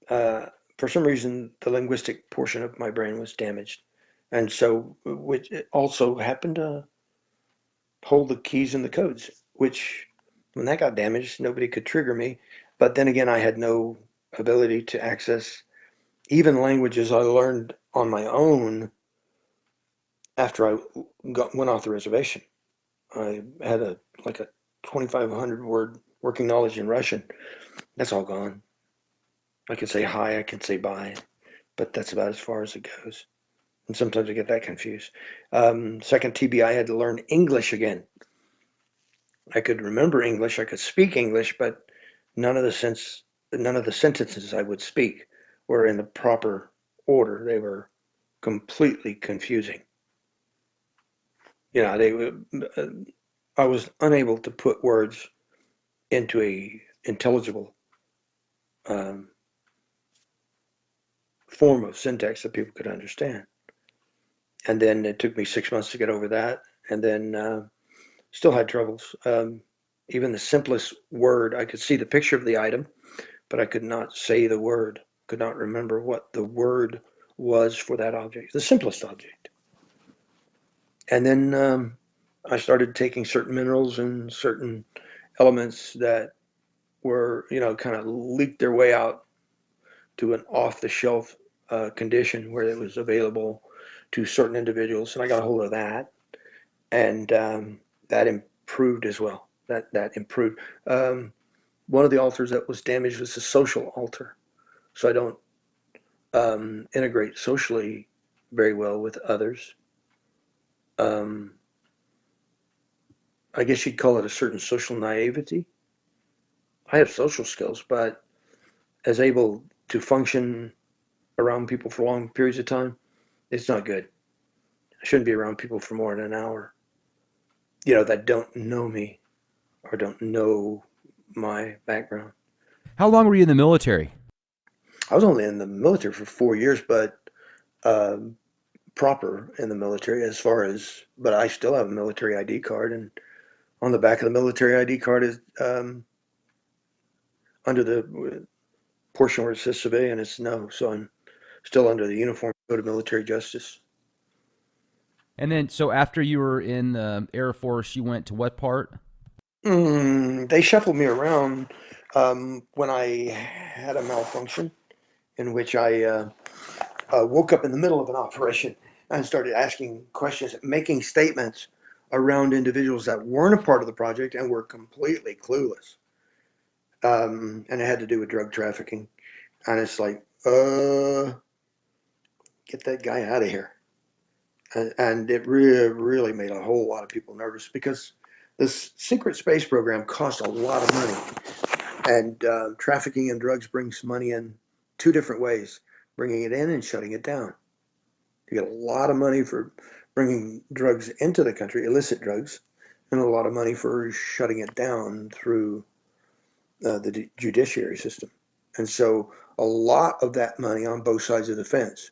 uh, for some reason, the linguistic portion of my brain was damaged. And so, which it also happened to hold the keys and the codes, which when that got damaged, nobody could trigger me. But then again, I had no ability to access even languages I learned on my own after I went off the reservation. I had a 2,500 word working knowledge in Russian. That's all gone. I can say hi, I can say bye, but that's about as far as it goes. And sometimes I get that confused. Second TB, I had to learn English again. I could remember English, I could speak English, but none of the sentences I would speak were in the proper order. They were completely confusing. I was unable to put words into a intelligible um, form of syntax that people could understand. And then it took me 6 months to get over that, and then still had troubles. Even the simplest word, I could see the picture of the item, but I could not say the word, could not remember what the word was for that object, the simplest object. And then I started taking certain minerals and certain elements that were, kind of leaked their way out to an off the shelf condition where it was available to certain individuals. And I got a hold of that. And that improved as well. That improved. One of the altars that was damaged was the social altar. So I don't integrate socially very well with others. Um, I guess you'd call it a certain social naivety. I have social skills, but as able to function around people for long periods of time, it's not good. I shouldn't be around people for more than an hour, that don't know me or don't know my background.
How long were you in the military?
I was only in the military for 4 years, but um, proper in the military but I still have a military ID card, and on the back of the military ID card is under the portion where it says civilian, it's no, so I'm still under the uniform go to military justice.
And then, so after you were in the Air Force, you went to what part?
They shuffled me around when I had a malfunction in which I woke up in the middle of an operation and started asking questions, making statements around individuals that weren't a part of the project and were completely clueless. And it had to do with drug trafficking. And it's like, get that guy out of here. And it really made a whole lot of people nervous because this secret space program cost a lot of money. And trafficking in drugs brings money in two different ways, bringing it in and shutting it down. You get a lot of money for bringing drugs into the country, illicit drugs, and a lot of money for shutting it down through the judiciary system. And so a lot of that money on both sides of the fence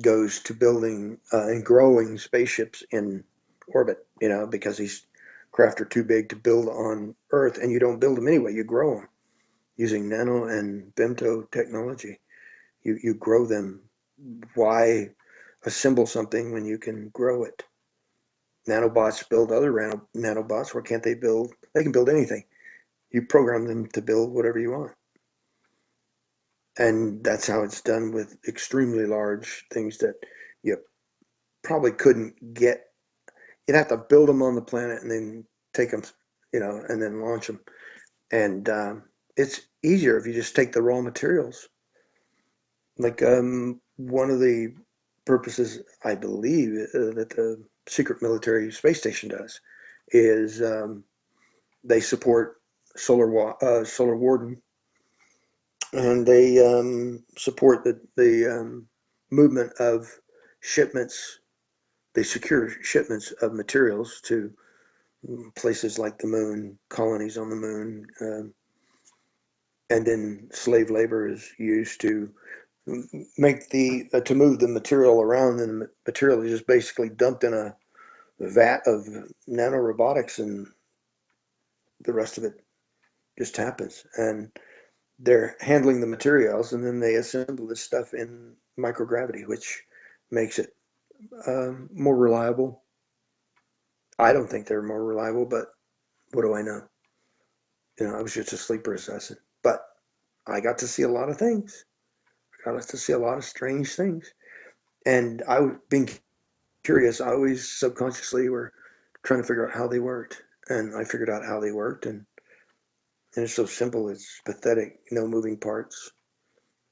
goes to building and growing spaceships in orbit, because these craft are too big to build on Earth, and you don't build them anyway, you grow them using nano and femto technology. You grow them. Why assemble something when you can grow it? Nanobots build other nanobots. Why can't they build? They can build anything. You program them to build whatever you want. And that's how it's done with extremely large things that you probably couldn't get. You'd have to build them on the planet and then take them, and then launch them. And it's easier if you just take the raw materials. Like one of the purposes, I believe, that the secret military space station does is they support Solar Warden, and they support the movement of shipments. They secure shipments of materials to places like the moon, colonies on the moon, and then slave labor is used to make to move the material around, and the material is just basically dumped in a vat of nanorobotics, and the rest of it just happens. And they're handling the materials, and then they assemble this stuff in microgravity, which makes it more reliable. I don't think they're more reliable, but what do I know? I was just a sleeper assassin. But I got to see a lot of things. I got to see a lot of strange things. And being curious, I always subconsciously were trying to figure out how they worked. And I figured out how they worked. And it's so simple. It's pathetic. No moving parts.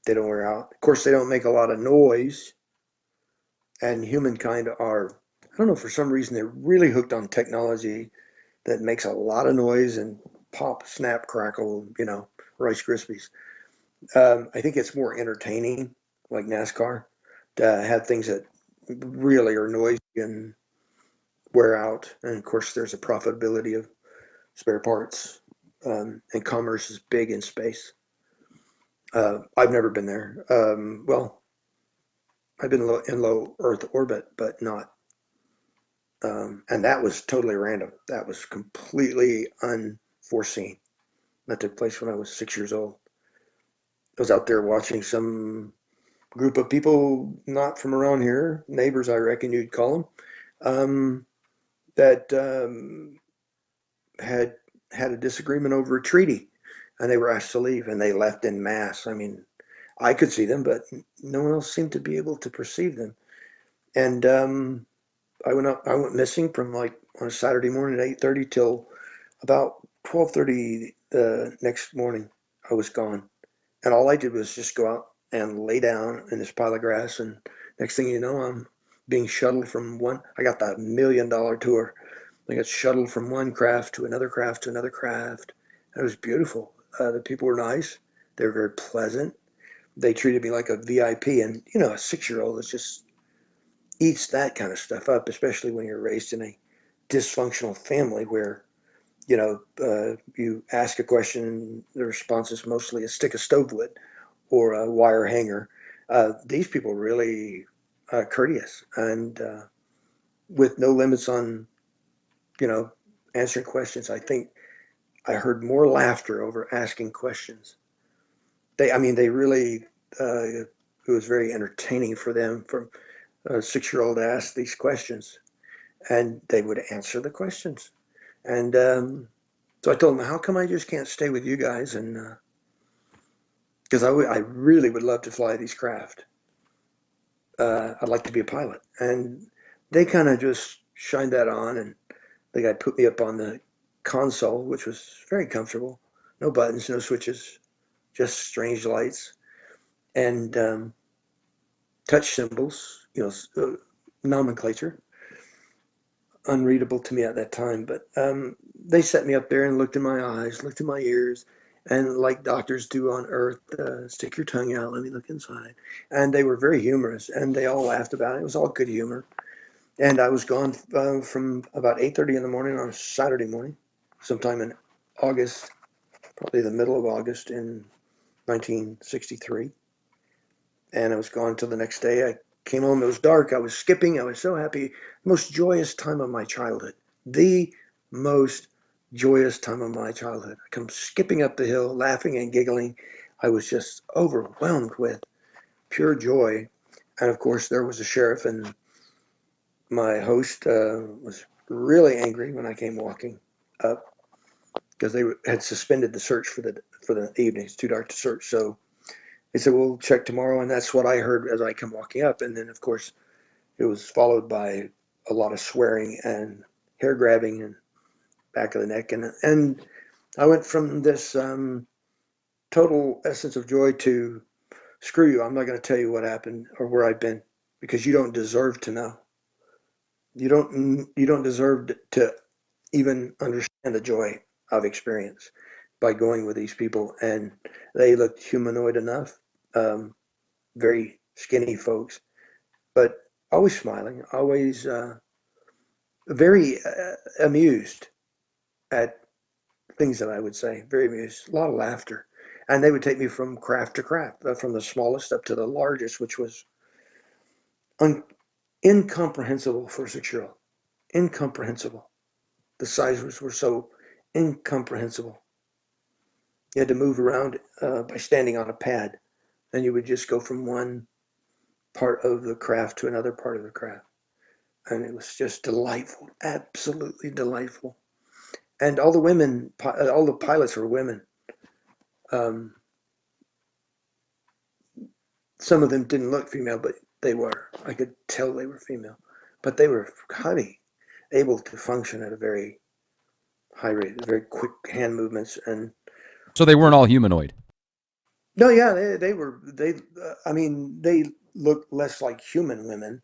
They don't wear out. Of course, they don't make a lot of noise. And humankind are, I don't know, for some reason, they're really hooked on technology that makes a lot of noise and pop, snap, crackle, Rice Krispies. I think it's more entertaining, like NASCAR, to have things that really are noisy and wear out. And of course, there's a profitability of spare parts, and commerce is big in space. I've never been there. Well, I've been in low Earth orbit, but not. And that was totally random. That was completely unforeseen. That took place when I was 6 years old. I was out there watching some group of people not from around here, neighbors, I reckon you'd call them, that had a disagreement over a treaty, and they were asked to leave, and they left in mass. I mean, I could see them, but no one else seemed to be able to perceive them. And I went missing from like on a Saturday morning at 8:30 till about 12:30 the next morning. I was gone, and all I did was just go out and lay down in this pile of grass. And next thing you know, I'm being shuttled from one. I got the $1 million tour. I got shuttled from one craft to another craft to another craft. It was beautiful. The people were nice. They were very pleasant. They treated me like a VIP. And a 6-year-old is just eats that kind of stuff up, especially when you're raised in a dysfunctional family where, you ask a question and the response is mostly a stick of stove wood or a wire hanger. These people really courteous and with no limits on, answering questions. I think I heard more laughter over asking questions. They really it was very entertaining for them, for a 6-year-old to ask these questions, and they would answer the questions. And so I told them, how come I just can't stay with you guys? And because I really would love to fly these craft. I'd like to be a pilot. And they kind of just shined that on, and the guy put me up on the console, which was very comfortable. No buttons, no switches, just strange lights and touch symbols, nomenclature, unreadable to me at that time. But they set me up there and looked in my eyes, looked in my ears, and like doctors do on Earth, stick your tongue out, let me look inside. And they were very humorous, and they all laughed about it. It was all good humor. And I was gone from about 8:30 in the morning on a Saturday morning, sometime in August, probably the middle of August in 1963. And I was gone till the next day. I came home, it was dark, I was skipping, I was so happy. Most joyous time of my childhood. The most joyous time of my childhood. I come skipping up the hill, laughing and giggling. I was just overwhelmed with pure joy. And of course, there was a sheriff, and my host was really angry when I came walking up because they had suspended the search for the evening. It's too dark to search. So they said, we'll check tomorrow. And that's what I heard as I come walking up. And then, of course, it was followed by a lot of swearing and hair grabbing and back of the neck. And I went from this total essence of joy to screw you. I'm not going to tell you what happened or where I've been because you don't deserve to know. You don't deserve to even understand the joy I've experienced by going with these people. And they looked humanoid enough, very skinny folks, but always smiling, always very amused at things that I would say, very amused, a lot of laughter. And they would take me from craft to craft, from the smallest up to the largest, which was incomprehensible for a 6-year-old. Incomprehensible. The sizes were so incomprehensible. You had to move around by standing on a pad, and you would just go from one part of the craft to another part of the craft. And it was just delightful, absolutely delightful. And all the pilots were women. Some of them didn't look female, but they were. I could tell they were female. But they were highly able to function at a very high rate, very quick hand movements. And
So they weren't all humanoid.
no, yeah, I mean, they looked less like human women.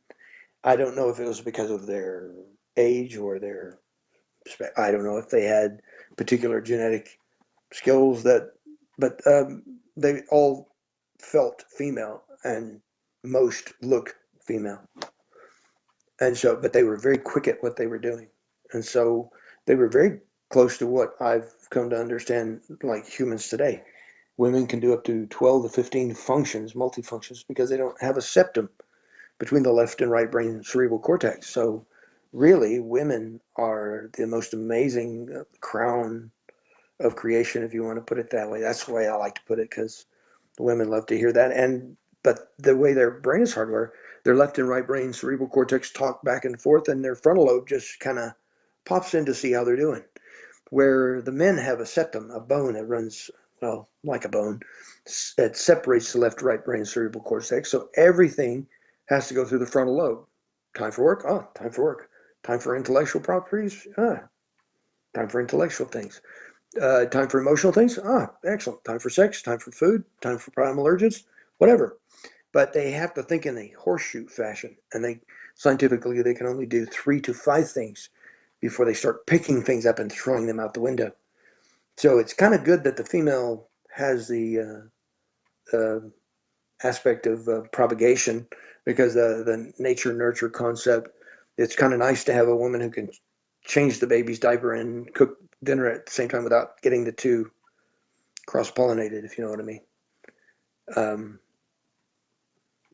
I don't know if it was because of their age or I don't know if they had particular genetic skills but they all felt female and most look female. And so, but they were very quick at what they were doing. And so they were very close to what I've come to understand like humans today. Women can do up to 12 to 15 functions, multifunctions, because they don't have a septum between the left and right brain cerebral cortex. So really, women are the most amazing crown of creation, if you want to put it that way. That's the way I like to put it, because the women love to hear that. But the way their brain is hardware, their left and right brain cerebral cortex talk back and forth, and their frontal lobe just kind of pops in to see how they're doing. Where the men have a septum, a bone that runs, well, like a bone, that separates the left right brain cerebral cortex. So everything has to go through the frontal lobe. Time for work? Oh, time for work. Time for intellectual properties? Time for intellectual things. Time for emotional things? Excellent. Time for sex, time for food, time for primal urges, whatever. But they have to think in a horseshoe fashion, and scientifically they can only do 3 to 5 things before they start picking things up and throwing them out the window. So it's kind of good that the female has the aspect of propagation, because the nature nurture concept, it's kind of nice to have a woman who can change the baby's diaper and cook dinner at the same time without getting the two cross-pollinated, if you know what I mean,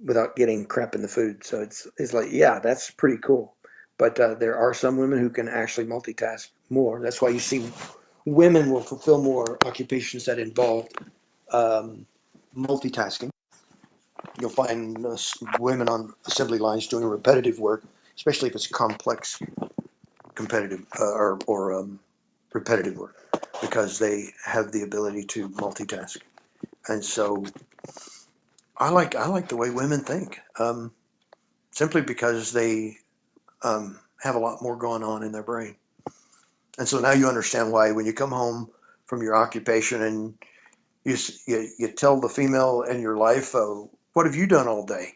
without getting crap in the food. So it's like, yeah, that's pretty cool. But there are some women who can actually multitask more. That's why you see women will fulfill more occupations that involve multitasking. You'll find women on assembly lines doing repetitive work, especially if it's complex competitive or repetitive work, because they have the ability to multitask. And so I like the way women think, simply because they have a lot more going on in their brain. And so now you understand why when you come home from your occupation and you tell the female in your life, what have you done all day?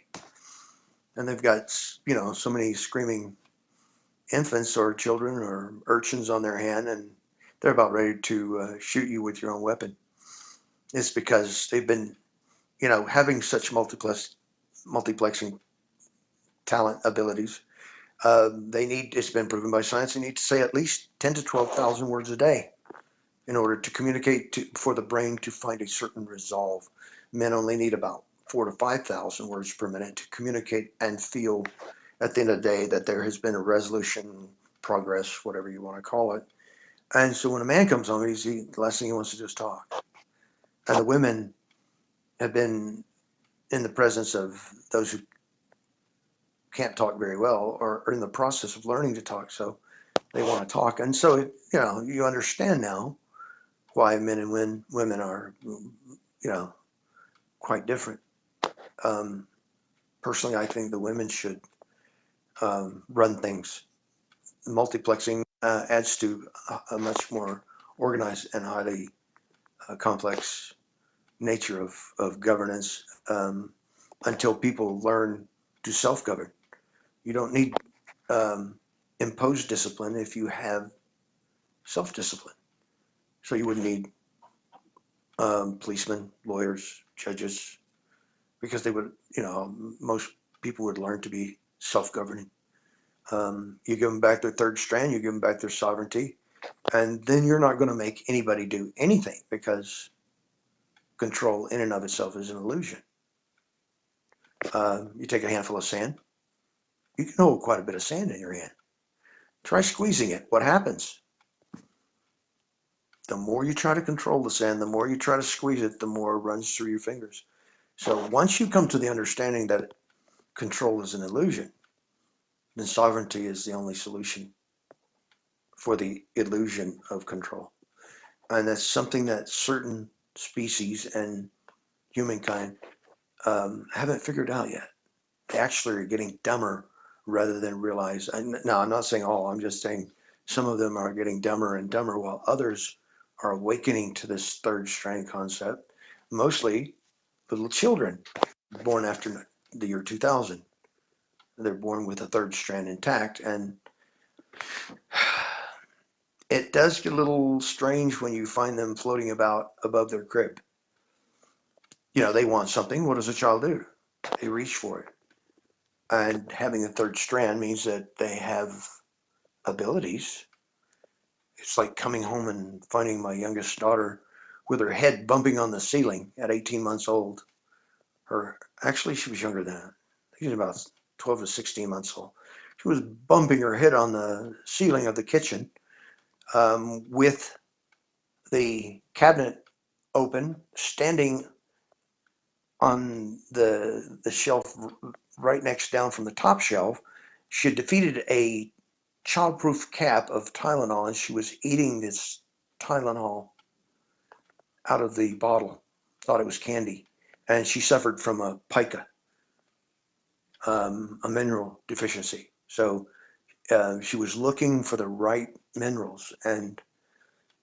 And they've got, so many screaming infants or children or urchins on their hand, and they're about ready to shoot you with your own weapon. It's because they've been, having such multiplexing talent abilities. It's been proven by science, they need to say at least 10 to 12,000 words a day in order to communicate for the brain to find a certain resolve. Men only need about 4,000 to 5,000 words per minute to communicate and feel at the end of the day that there has been a resolution, progress, whatever you want to call it. And so when a man comes home, the last thing he wants to do is talk. And the women have been in the presence of those who can't talk very well or are in the process of learning to talk, so they want to talk. And so, you understand now why men and women are, quite different. Personally, I think the women should run things. Multiplexing adds to a much more organized and highly complex nature of governance, until people learn to self-govern. You don't need imposed discipline if you have self-discipline. So you wouldn't need policemen, lawyers, judges, because they would, most people would learn to be self-governing. You give them back their third strand, you give them back their sovereignty, and then you're not going to make anybody do anything, because control in and of itself is an illusion. You take a handful of sand, you can hold quite a bit of sand in your hand. Try squeezing it. What happens? The more you try to control the sand, the more you try to squeeze it, the more it runs through your fingers. So once you come to the understanding that control is an illusion, then sovereignty is the only solution for the illusion of control. And that's something that certain species and humankind haven't figured out yet. They actually are getting dumber rather than realize. Now, I'm not saying all, I'm just saying some of them are getting dumber and dumber, while others are awakening to this third strand concept, mostly little children born after the year 2000. They're born with a third strand intact, and it does get a little strange when you find them floating about above their crib. They want something. What does a child do? They reach for it. And having a third strand means that they have abilities. It's like coming home and finding my youngest daughter with her head bumping on the ceiling at 18 months old. Actually, she was younger than that. She was about 12 to 16 months old. She was bumping her head on the ceiling of the kitchen, with the cabinet open, standing on the shelf right next down from the top shelf. She had defeated a childproof cap of Tylenol, and she was eating this Tylenol out of the bottle, thought it was candy. And she suffered from a pica, a mineral deficiency. So she was looking for the right minerals, and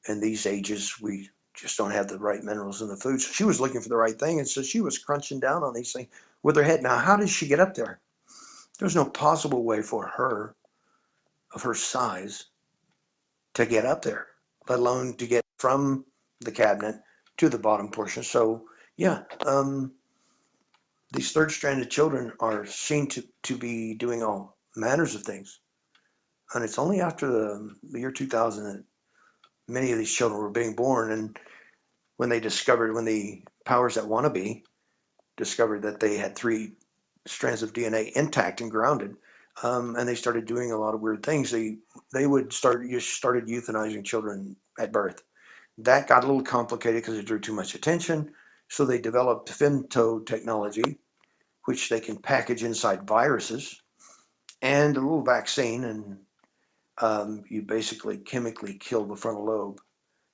in these ages, we just don't have the right minerals in the food. So she was looking for the right thing, and so she was crunching down on these things with her head. Now, how did she get up there? There's no possible way for her, of her size, to get up there, let alone to get from the cabinet to the bottom portion. So, yeah, these third-stranded children are seen to be doing all manners of things. And it's only after the year 2000 that many of these children were being born, and when the powers that want to be discovered that they had 3 strands of DNA intact and grounded, and they started doing a lot of weird things. They started euthanizing children at birth. That got a little complicated because it drew too much attention, so they developed femto technology, which they can package inside viruses and a little vaccine, and you basically chemically kill the frontal lobe,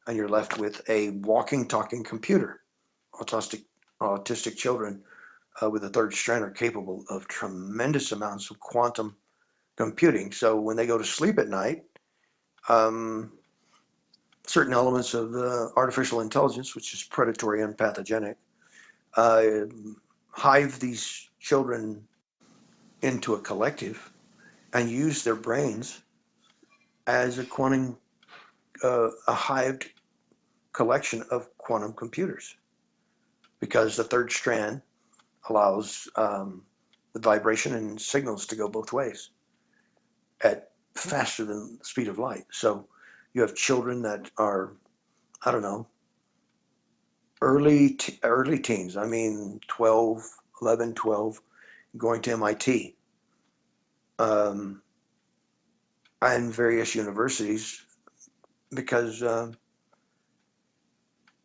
and you're left with a walking, talking computer. Autistic children with a third strand are capable of tremendous amounts of quantum computing. So when they go to sleep at night, certain elements of artificial intelligence, which is predatory and pathogenic, hive these children into a collective and use their brains as a hived collection of quantum computers, because the third strand allows the vibration and signals to go both ways at faster than the speed of light. So you have children that are, I don't know, early teens. I mean, 12, 11, 12, going to MIT and various universities because,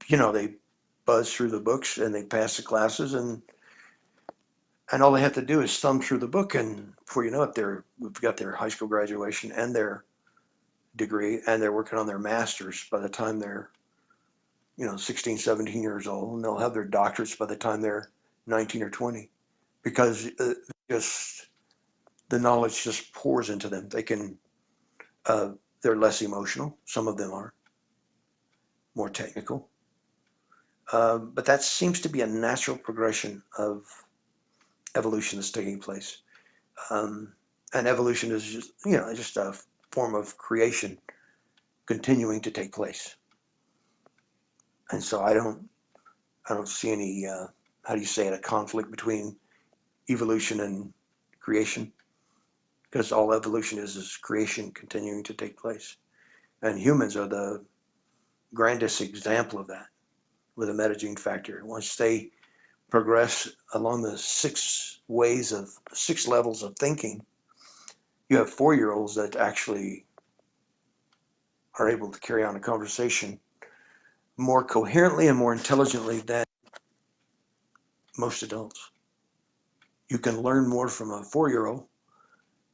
they buzz through the books and they pass the classes, and all they have to do is thumb through the book, and before you know it, we've got their high school graduation and their degree, and they're working on their master's by the time they're 16, 17 years old, and they'll have their doctorates by the time they're 19 or 20, because just the knowledge just pours into them. They're less emotional. Some of them are more technical, but that seems to be a natural progression of evolution that's taking place. And evolution is just a form of creation continuing to take place. And so I don't see any, how do you say it, a conflict between evolution and creation, because all evolution is creation continuing to take place. And humans are the grandest example of that with a metagene factor. Once they progress along the six levels of thinking, you have 4-year-olds that actually are able to carry on a conversation more coherently and more intelligently than most adults. You can learn more from a 4-year-old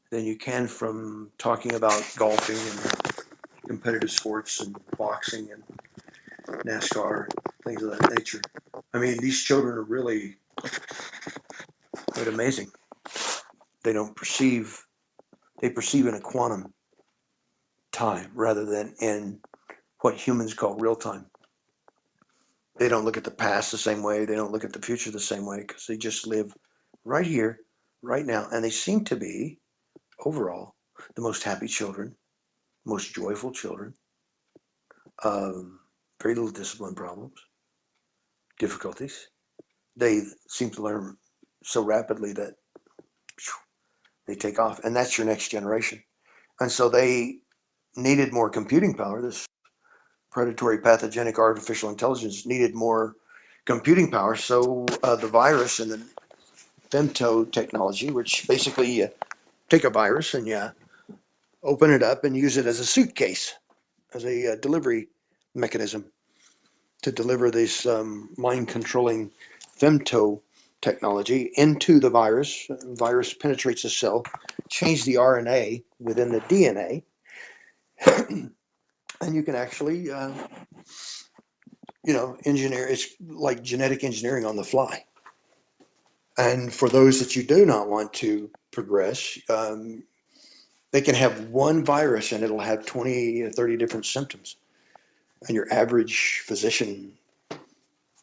than you can from talking about golfing and competitive sports and boxing and NASCAR, things of that nature. I mean, these children are really quite amazing. They perceive in a quantum time rather than in what humans call real time. They don't look at the past the same way. They don't look at the future the same way, because they just live right here, right now. And they seem to be, overall, the most happy children, most joyful children, very little discipline problems, difficulties. They seem to learn so rapidly that they take off. And that's your next generation. And so they needed more computing power. This predatory pathogenic artificial intelligence needed more computing power. So the virus and the femto technology, which basically you take a virus and you open it up and use it as a suitcase, as a delivery mechanism to deliver this mind-controlling femto technology into the virus. The virus penetrates the cell, change the RNA within the DNA, and you can actually, engineer. It's like genetic engineering on the fly. And for those that you do not want to progress, they can have one virus and it'll have 20 or 30 different symptoms. And your average physician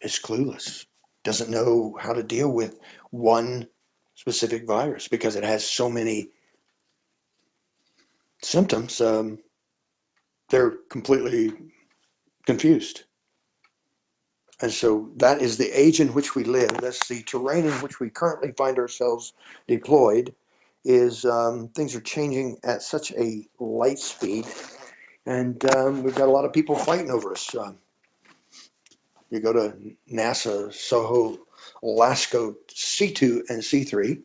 is clueless, doesn't know how to deal with one specific virus because it has so many symptoms. They're completely confused. And so that is the age in which we live. That's the terrain in which we currently find ourselves deployed. Is things are changing at such a light speed, and we've got a lot of people fighting over us. You go to NASA Soho Lasco C2 and C3,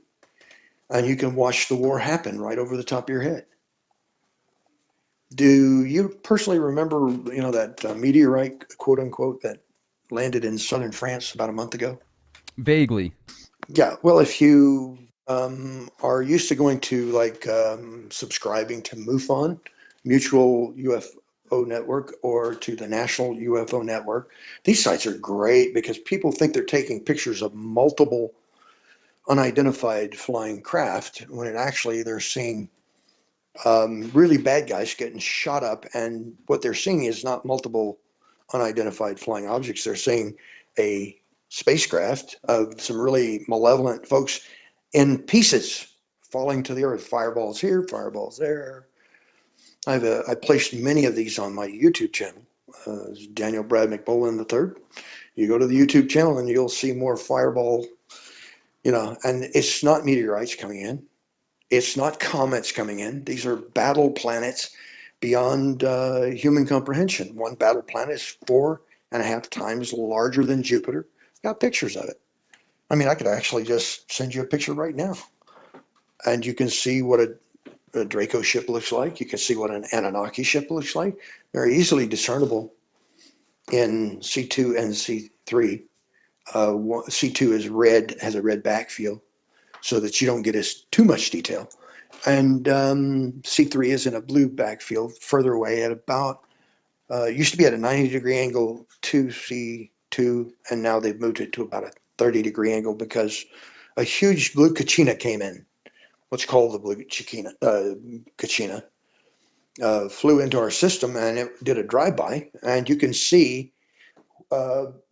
and you can watch the war happen right over the top of your head. Do you personally remember, that meteorite, quote unquote, that landed in southern France about a month ago?
Vaguely.
Yeah, well, if you are used to going to like subscribing to MUFON, Mutual UFO Network, or to the National UFO Network, these sites are great because people think they're taking pictures of multiple unidentified flying craft when it actually they're seeing really bad guys getting shot up, and what they're seeing is not multiple unidentified flying objects. They're seeing a spacecraft of some really malevolent folks in pieces falling to the earth. Fireballs here, fireballs there. I placed many of these on my YouTube channel, Daniel Brad MacBolen III. You go to the YouTube channel and you'll see more fireball, and it's not meteorites coming in. It's not comets coming in. These are battle planets beyond human comprehension. One battle planet is 4.5 times larger than Jupiter. Got pictures of it. I mean, I could actually just send you a picture right now, and you can see what a Draco ship looks like. You can see what an Anunnaki ship looks like. They're easily discernible in C2 and C3. C2 is red, has a red backfield, so that you don't get too much detail. And C3 is in a blue backfield further away at about, used to be at a 90-degree angle to C2, and now they've moved it to about a 30-degree angle because a huge blue Kachina came in. What's called the blue Kachina flew into our system, and it did a drive-by, and you can see,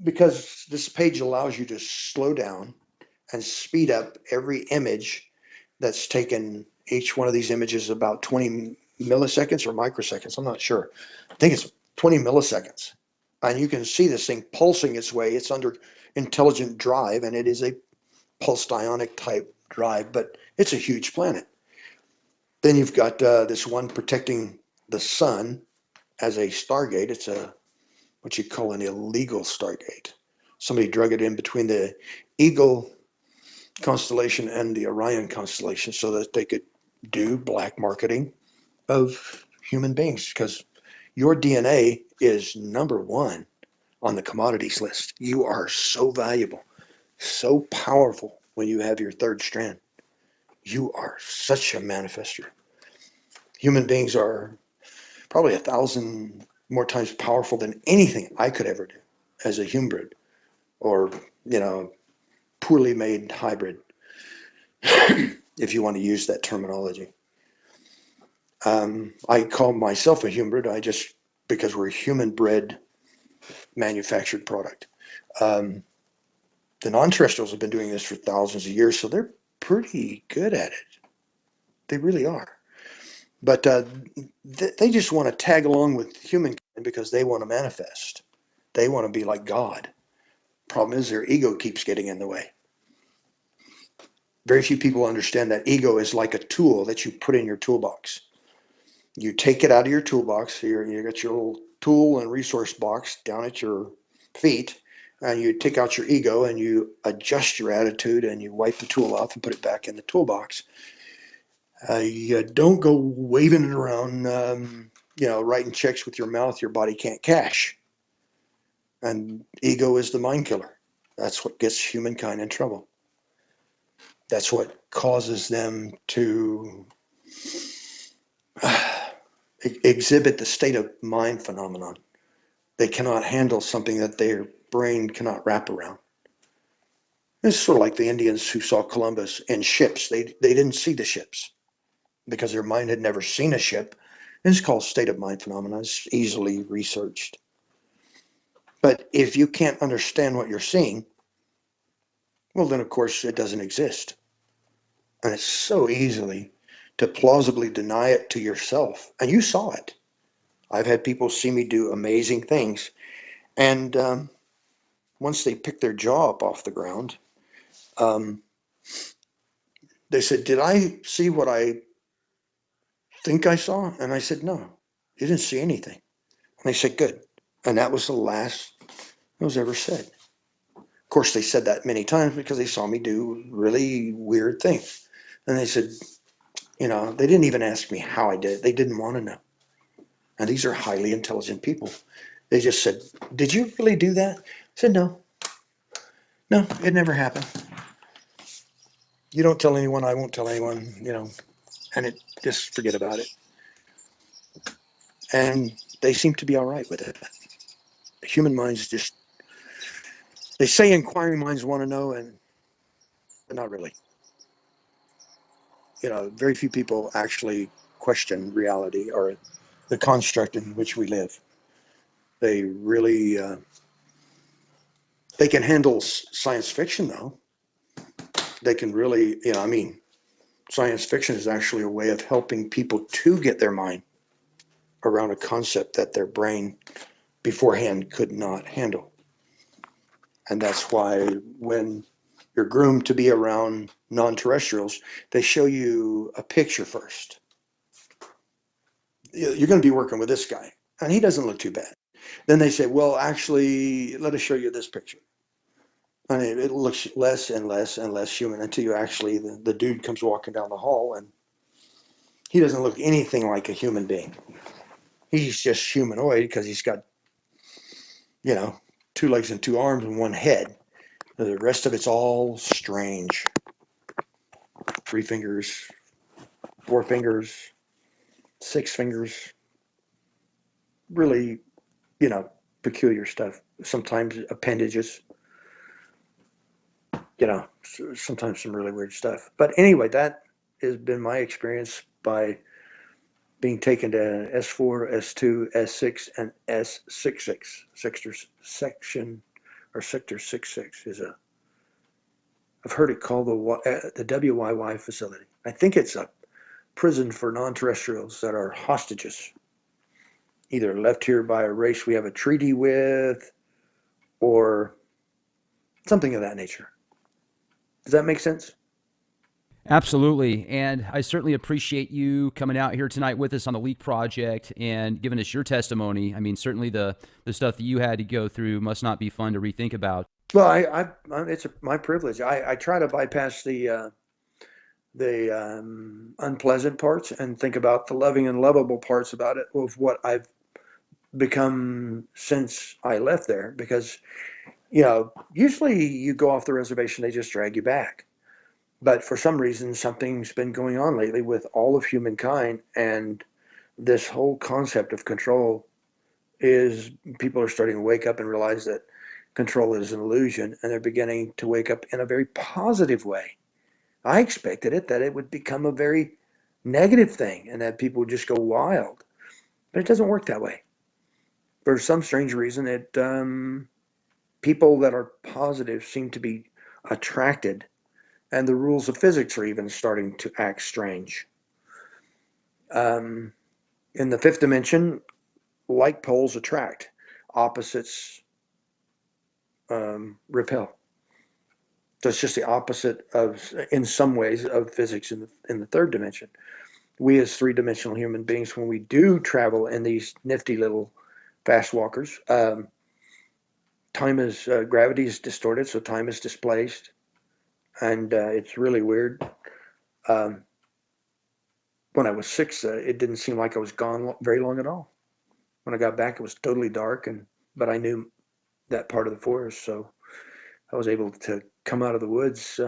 because this page allows you to slow down and speed up every image that's taken. Each one of these images is about 20 milliseconds or microseconds. I'm not sure. I think it's 20 milliseconds. And you can see this thing pulsing its way. It's under intelligent drive, and it is a pulsed ionic type drive, but it's a huge planet. Then you've got this one protecting the sun as a stargate. It's what you call an illegal stargate. Somebody drug it in between the Eagle constellation and the Orion constellation so that they could do black marketing of human beings, because your DNA is number one on the commodities list. You are so valuable, so powerful when you have your third strand. You are such a manifester. Human beings are probably 1,000 more times powerful than anything I could ever do as a hybrid, or, poorly made hybrid, if you want to use that terminology. I call myself a hybrid. Because we're a human bred manufactured product. The non-terrestrials have been doing this for thousands of years, so they're pretty good at it. They really are. But they just want to tag along with humankind because they want to manifest. They want to be like God. Problem is, their ego keeps getting in the way. Very few people understand that ego is like a tool that you put in your toolbox. You take it out of your toolbox. You got your little tool and resource box down at your feet, and you take out your ego and you adjust your attitude and you wipe the tool off and put it back in the toolbox. You don't go waving it around, writing checks with your mouth your body can't cash. And ego is the mind killer. That's what gets humankind in trouble. That's what causes them to exhibit the state of mind phenomenon. They cannot handle something that their brain cannot wrap around. It's sort of like the Indians who saw Columbus in ships. They didn't see the ships because their mind had never seen a ship. And it's called state of mind phenomenon. It's easily researched. But if you can't understand what you're seeing, well, then of course it doesn't exist. And it's so easily to plausibly deny it to yourself. And you saw it. I've had people see me do amazing things. And once they picked their jaw up off the ground, they said, "Did I see what I think I saw?" And I said, "No, you didn't see anything." And they said, "Good." And that was the last that was ever said. Of course, they said that many times because they saw me do really weird things. And they said, they didn't even ask me how I did it. They didn't want to know. And these are highly intelligent people. They just said, "Did you really do that?" I said, "No, it never happened." You don't tell anyone, I won't tell anyone, and just forget about it. And they seem to be all right with it. Human minds just, they say inquiring minds want to know, and not really. Very few people actually question reality or the construct in which we live. They really, they can handle science fiction, though. They can really, science fiction is actually a way of helping people to get their mind around a concept that their brain beforehand could not handle. And that's why when you're groomed to be around non-terrestrials, they show you a picture first. You're going to be working with this guy, and he doesn't look too bad. Then they say, well, actually, let us show you this picture. And it looks less and less and less human until you actually, the dude comes walking down the hall, and he doesn't look anything like a human being. He's just humanoid because he's got, 2 legs and 2 arms and 1 head. The rest of it's all strange. 3 fingers, 4 fingers, 6 fingers. Really, peculiar stuff. Sometimes appendages. Sometimes some really weird stuff. But anyway, that has been my experience by being taken to S4, S2, S6, and S66. Sector 66 is I've heard it called the WYY facility. I think it's a prison for non-terrestrials that are hostages, either left here by a race we have a treaty with, or something of that nature. Does that make sense?
Absolutely. And I certainly appreciate you coming out here tonight with us on the Leak Project and giving us your testimony. I mean, certainly the stuff that you had to go through must not be fun to rethink about.
Well, it's my privilege. I try to bypass the unpleasant parts and think about the loving and lovable parts about it, of what I've become since I left there. Because, usually you go off the reservation, they just drag you back. But for some reason, something's been going on lately with all of humankind, and this whole concept of control is, people are starting to wake up and realize that control is an illusion, and they're beginning to wake up in a very positive way. I expected that it would become a very negative thing and that people would just go wild, but it doesn't work that way. For some strange reason, people that are positive seem to be attracted, and the rules of physics are even starting to act strange. In the 5th dimension, like poles attract, opposites repel. So it's just the opposite of, in some ways, of physics in the 3rd dimension. We as 3-dimensional human beings, when we do travel in these nifty little fast walkers, gravity is distorted, so time is displaced, and it's really weird. When I was 6, it didn't seem like I was gone very long at all. When I got back, it was totally dark, but I knew that part of the forest, so I was able to come out of the woods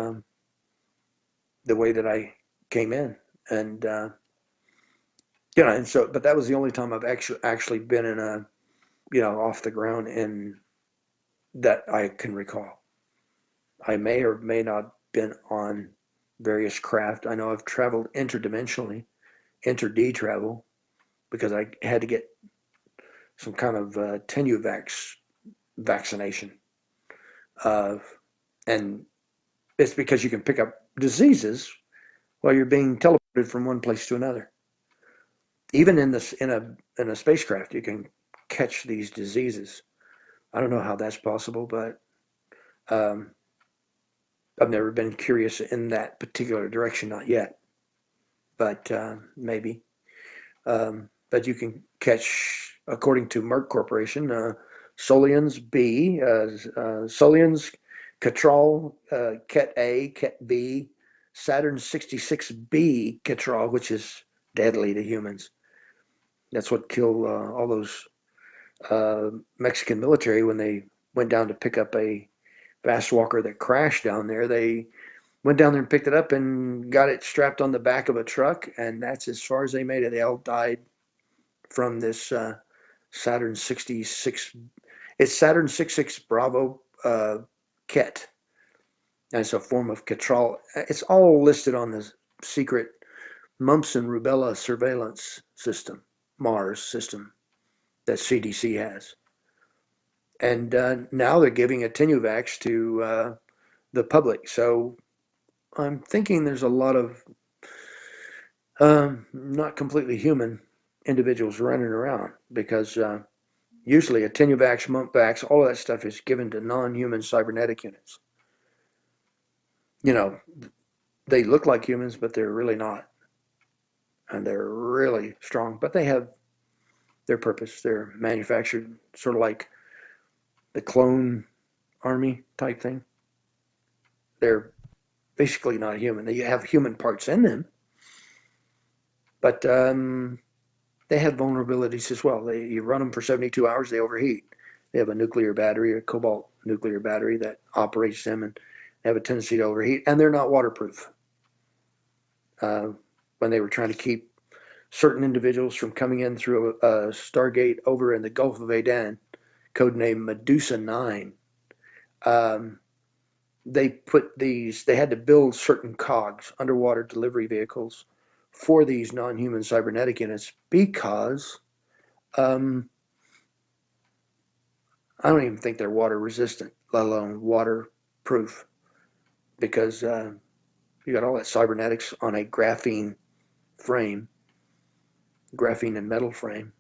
the way that I came in, and but that was the only time I've actually been in a, off the ground in that I can recall. I may or may not been on various craft. I know I've traveled interdimensionally, inter-D travel, because I had to get some kind of Tenuvax vaccination. And it's because you can pick up diseases while you're being teleported from one place to another. Even in a spacecraft, you can catch these diseases. I don't know how that's possible, but I've never been curious in that particular direction, not yet. But maybe. But you can catch, according to Merck Corporation, Solians B, Solians, Catral, Ket A, Ket B, Saturn 66B Catral, which is deadly to humans. That's what killed all those Mexican military when they went down to pick up a fast walker that crashed down there. They Went down there and picked it up and got it strapped on the back of a truck, and that's as far as they made it. They all died from this Saturn 66. It's Saturn 66 Bravo Ket. And it's a form of control. It's all listed on the secret mumps and rubella surveillance system, Mars system, that CDC has. And now they're giving Attenuvax to the public. So I'm thinking there's a lot of not completely human individuals running around, because usually Attenuvax, Mumpvax, all of that stuff is given to non-human cybernetic units. You know, they look like humans, but they're really not. And they're really strong, but they have their purpose. They're manufactured sort of like the clone army type thing. They're basically not human. They have human parts in them, but they have vulnerabilities as well. You run them for 72 hours, they overheat. They have a nuclear battery, a cobalt nuclear battery that operates them, and they have a tendency to overheat, and they're not waterproof. When they were trying to keep certain individuals from coming in through a Stargate over in the Gulf of Aden, codenamed Medusa 9, they had to build certain cogs, underwater delivery vehicles, for these non-human cybernetic units, because I don't even think they're water resistant, let alone waterproof, because you got all that cybernetics on a graphene and metal frame.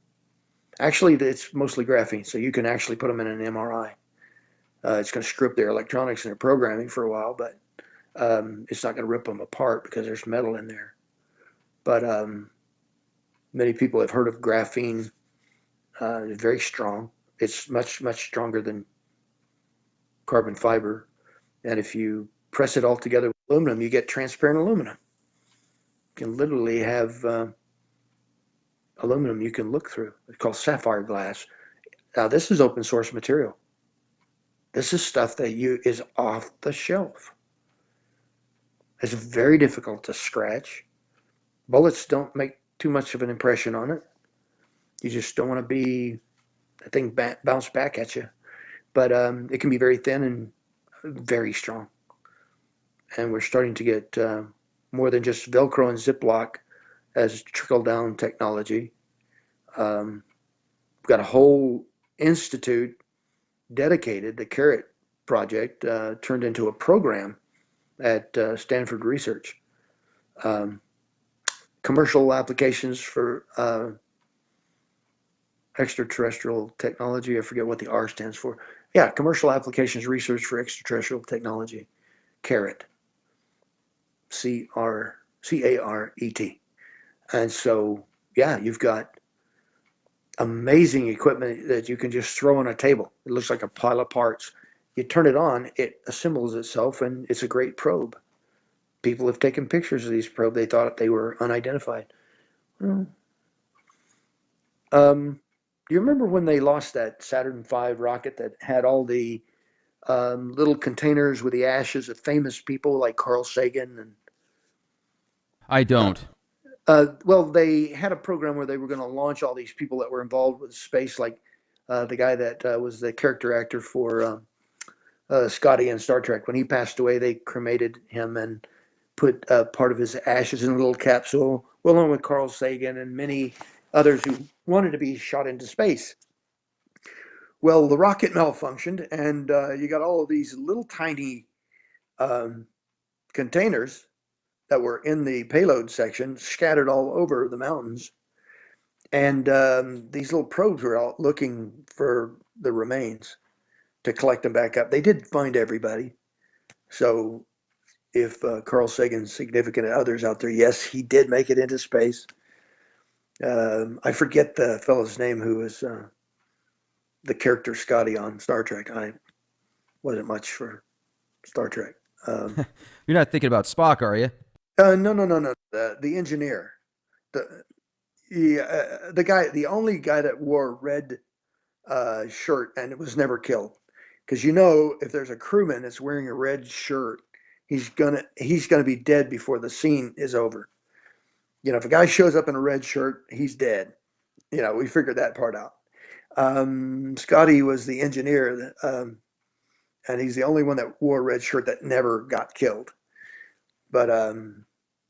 Actually, it's mostly graphene, so you can actually put them in an MRI. It's going to screw up their electronics and their programming for a while, but it's not going to rip them apart because there's metal in there. But many people have heard of graphene. It's very strong. It's much, much stronger than carbon fiber. And if you press it all together with aluminum, you get transparent aluminum. You can literally have aluminum you can look through. It's called sapphire glass. Now, this is open source material. This is stuff that is off the shelf. It's very difficult to scratch. Bullets don't make too much of an impression on it. You just don't want to be the thing bounce back at you. But it can be very thin and very strong. And we're starting to get more than just Velcro and Ziploc as trickle-down technology. We've got a whole institute dedicated, the Carrot Project, turned into a program at Stanford Research. Commercial applications for extraterrestrial technology. I forget what the R stands for. Yeah, commercial applications research for extraterrestrial technology. Carrot. C-A-R-E-T. And so, yeah, you've got amazing equipment that you can just throw on a table. It looks like a pile of parts. You turn it on, it assembles itself, and it's a great probe. People have taken pictures of these probes. They thought they were unidentified. Well, do you remember when they lost that Saturn V rocket that had all the little containers with the ashes of famous people like Carl Sagan? And
I don't.
well, they had a program where they were going to launch all these people that were involved with space, like the guy that was the character actor for Scotty in Star Trek. When he passed away, they cremated him and put part of his ashes in a little capsule, along with Carl Sagan and many others who wanted to be shot into space. Well, the rocket malfunctioned, and you got all of these little tiny containers that were in the payload section scattered all over the mountains. And these little probes were out looking for the remains to collect them back up. They did find everybody. So if Carl Sagan's significant others out there, yes, he did make it into space. I forget the fellow's name who was the character Scotty on Star Trek. I wasn't much for Star Trek.
You're not thinking about Spock, are you?
No. The engineer, the guy, the only guy that wore a red shirt and it was never killed. Because if there's a crewman that's wearing a red shirt he's gonna be dead before the scene is over. If a guy shows up in a red shirt, he's dead. We figured that part out. Scotty was the engineer, and he's the only one that wore a red shirt that never got killed. But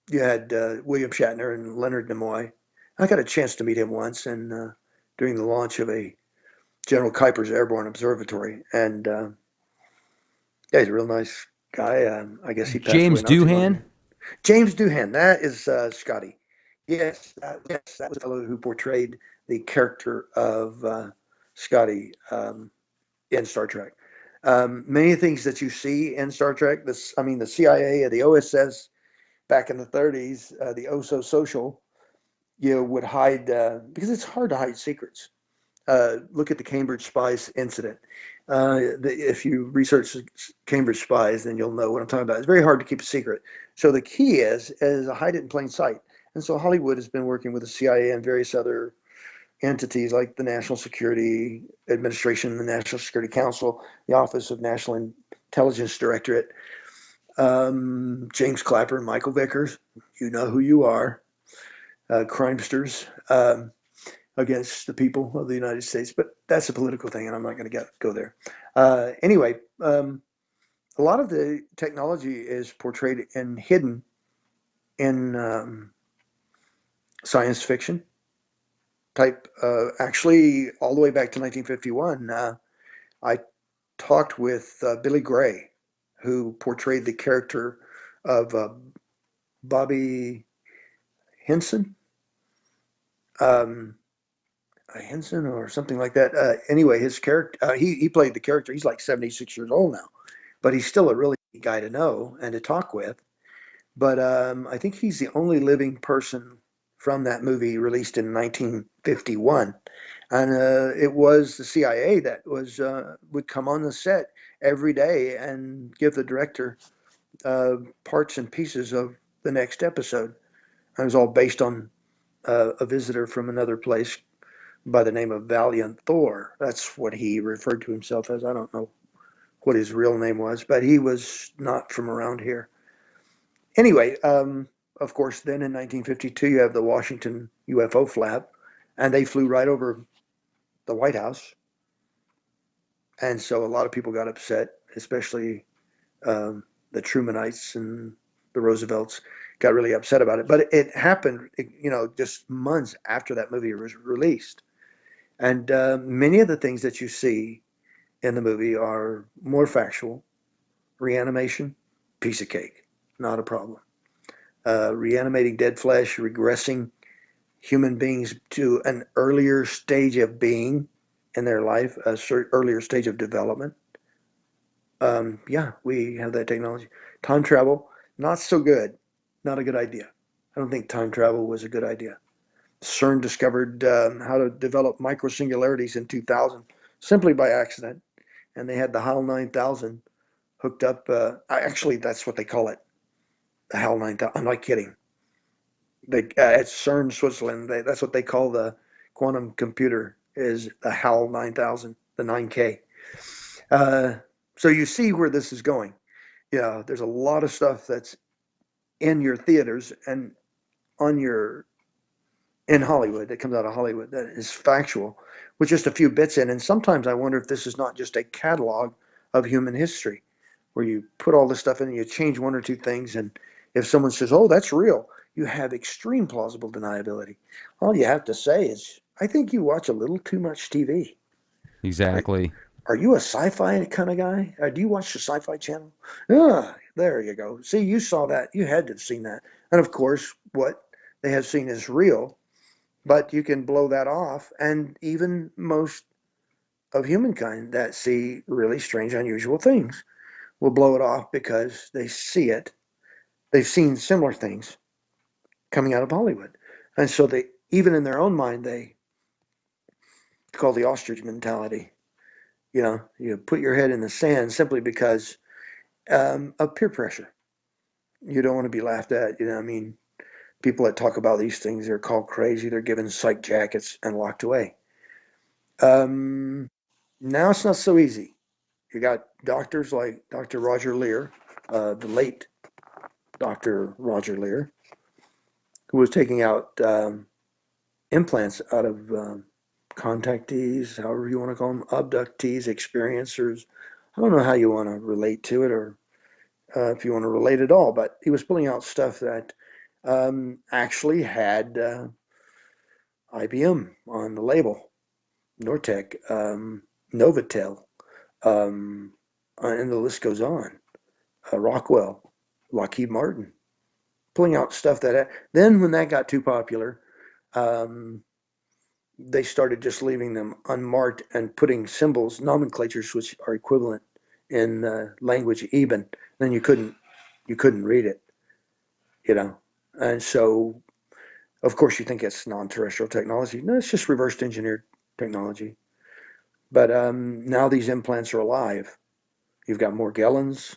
you had William Shatner and Leonard Nimoy. I got a chance to meet him once, and during the launch of a General Kuiper's Airborne Observatory, and yeah, he's a real nice guy. I guess he passed away
James
not too long
Doohan?
ago. James Doohan, that is Scotty. Yes, yes, that was the fellow who portrayed the character of Scotty in Star Trek. Many things that you see in Star Trek, the CIA, the OSS back in the 30s, the Oh So Social, would hide because it's hard to hide secrets. Look at the Cambridge Spies incident. If you research Cambridge Spies, then you'll know what I'm talking about. It's very hard to keep a secret. So the key is hide it in plain sight. And so Hollywood has been working with the CIA and various other entities like the National Security Administration, the National Security Council, the Office of National Intelligence Directorate, James Clapper, Michael Vickers, you know who you are, crimesters against the people of the United States. But that's a political thing, and I'm not going to go there. Anyway, a lot of the technology is portrayed and hidden in science fiction type. Actually, all the way back to 1951, I talked with Billy Gray, who portrayed the character of Bobby Henson, Henson or something like that. Anyway, his character, he played the character. He's like 76 years old now, but he's still a really neat guy to know and to talk with. But I think he's the only living person from that movie released in 1951. And it was the CIA that would come on the set every day and give the director parts and pieces of the next episode. It was all based on a visitor from another place by the name of Valiant Thor. That's what he referred to himself as. I don't know what his real name was, but he was not from around here. Anyway, of course, then in 1952, you have the Washington UFO flap, and they flew right over the White House. And so a lot of people got upset, especially the Trumanites and the Roosevelts got really upset about it. But it happened, just months after that movie was released. And many of the things that you see in the movie are more factual. Reanimation, piece of cake, not a problem. Reanimating dead flesh, regressing human beings to an earlier stage of being in their life, a earlier stage of development. Yeah, we have that technology. Time travel, not so good. Not a good idea. I don't think time travel was a good idea. CERN discovered how to develop microsingularities in 2000 simply by accident. And they had the HAL 9000 hooked up. Actually, that's what they call it. The HAL 9000. I'm not kidding. At CERN, Switzerland, that's what they call the quantum computer, is the HAL 9000, the 9K. So you see where this is going. Yeah, there's a lot of stuff that's in your theaters and in Hollywood, that comes out of Hollywood, that is factual with just a few bits in. And sometimes I wonder if this is not just a catalog of human history where you put all this stuff in and you change one or two things. And if someone says, oh, that's real, you have extreme plausible deniability. All you have to say is, I think you watch a little too much TV.
Exactly.
Are you a sci-fi kind of guy? Do you watch the Sci-Fi Channel? Ah, there you go. See, you saw that. You had to have seen that. And of course, what they have seen is real, but you can blow that off. And even most of humankind that see really strange, unusual things will blow it off because they see it. They've seen similar things coming out of Hollywood. And so they, even in their own mind, it's called the ostrich mentality. You put your head in the sand simply because of peer pressure. You don't want to be laughed at. People that talk about these things are called crazy. They're given psych jackets and locked away. Now it's not so easy. You got doctors like Dr. Roger Leir, the late Dr. Roger Lear, who was taking out implants out of contactees, however you want to call them, abductees, experiencers. I don't know how you want to relate to it, or if you want to relate at all, but he was pulling out stuff that actually had IBM on the label, Nortec, Novatel, and the list goes on. Rockwell, Lockheed Martin, pulling out stuff that. Then when that got too popular, um, they started just leaving them unmarked and putting symbols, nomenclatures which are equivalent in language even. Then you couldn't read it, you know. And so, of course, you think it's non-terrestrial technology. No, it's just reverse engineered technology. But now these implants are alive. You've got Morgellons,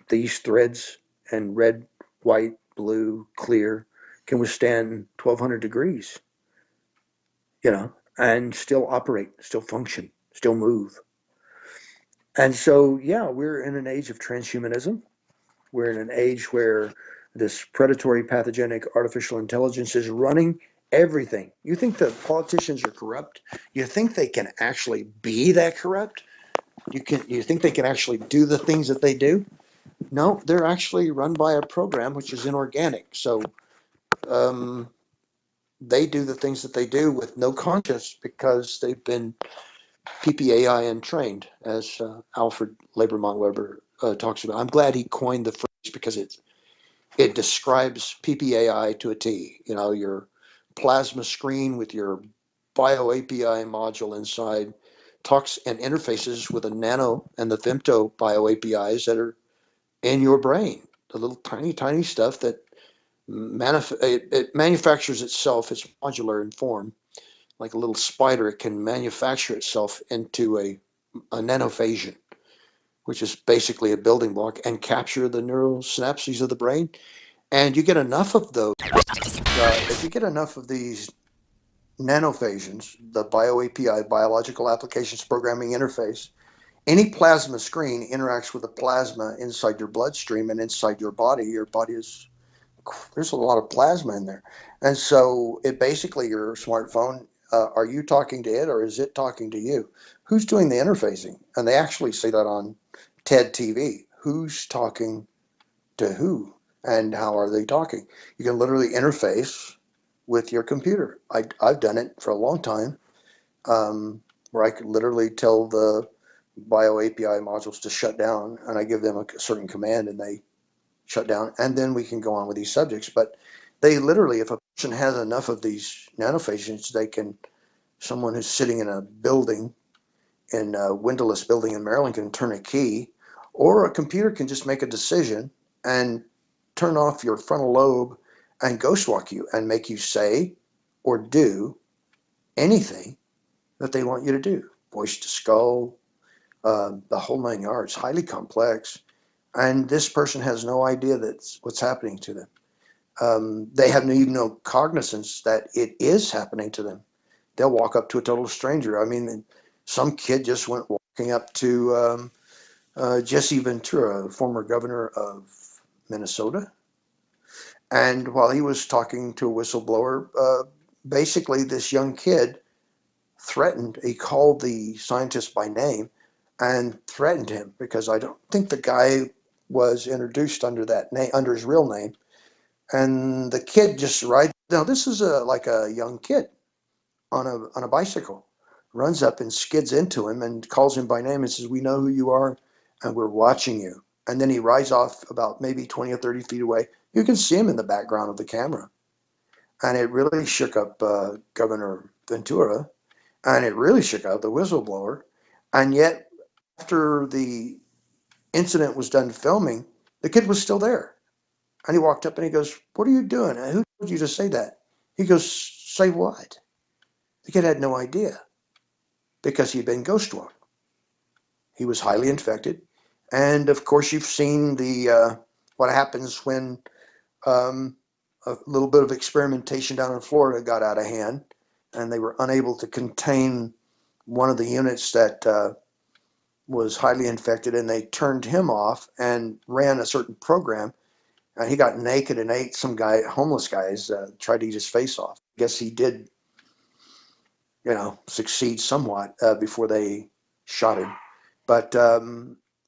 these threads, and red, white, blue, clear can withstand 1200 degrees, and still operate, still function, still move. And so, yeah, we're in an age of transhumanism. We're in an age where this predatory pathogenic artificial intelligence is running everything. You think the politicians are corrupt? You think they can actually be that corrupt? You think they can actually do the things that they do? No, they're actually run by a program which is inorganic. So um, they do the things that they do with no conscience because they've been PPAI and trained, as Alfred Labermont Weber talks about. I'm glad he coined the phrase because it describes PPAI to a T. Your plasma screen with your bio API module inside talks and interfaces with a nano and the femto bio APIs that are in your brain. The little tiny, tiny stuff that it manufactures itself. It's modular in form, like a little spider. It can manufacture itself into a nanophasian, which is basically a building block, and capture the neural synapses of the brain. And you get enough of those. If you get enough of these nanophasians, the BioAPI, Biological Applications Programming Interface, any plasma screen interacts with the plasma inside your bloodstream and inside your body. Your body is, there's a lot of plasma in there. And so it basically, your smartphone, are you talking to it or is it talking to you? Who's doing the interfacing? And they actually say that on TED TV. Who's talking to who and how are they talking? You can literally interface with your computer. I've done it for a long time, where I could literally tell the bio API modules to shut down, and I give them a certain command and they shut down, and then we can go on with these subjects. But they literally, if a person has enough of these nanophasians, someone who's sitting in a building, in a windowless building in Maryland, can turn a key, or a computer can just make a decision and turn off your frontal lobe and ghost walk you and make you say or do anything that they want you to do. Voice to skull, the whole 9 yards, highly complex. And this person has no idea that's what's happening to them. They have even no cognizance that it is happening to them. They'll walk up to a total stranger. I mean, some kid just went walking up to Jesse Ventura, former governor of Minnesota. And while he was talking to a whistleblower, basically this young kid he called the scientist by name and threatened him, because I don't think the guy was introduced under that name, under his real name. And the kid just rides. Now this is like a young kid on a bicycle, runs up and skids into him and calls him by name and says, "We know who you are, and we're watching you." And then he rides off about maybe 20 or 30 feet away. You can see him in the background of the camera. And it really shook up Governor Ventura, and it really shook up the whistleblower. And yet, after the incident was done filming, the kid was still there. And he walked up and he goes, "What are you doing? Who told you to say that?" He goes, "Say what?" The kid had no idea, because he'd been ghost walked. He was highly infected. And of course, you've seen what happens when a little bit of experimentation down in Florida got out of hand, and they were unable to contain one of the units that
was highly infected, and they turned him off and ran a certain program. And he got naked and ate some homeless guys, tried to eat his face off. I guess he did, succeed somewhat before they shot him. But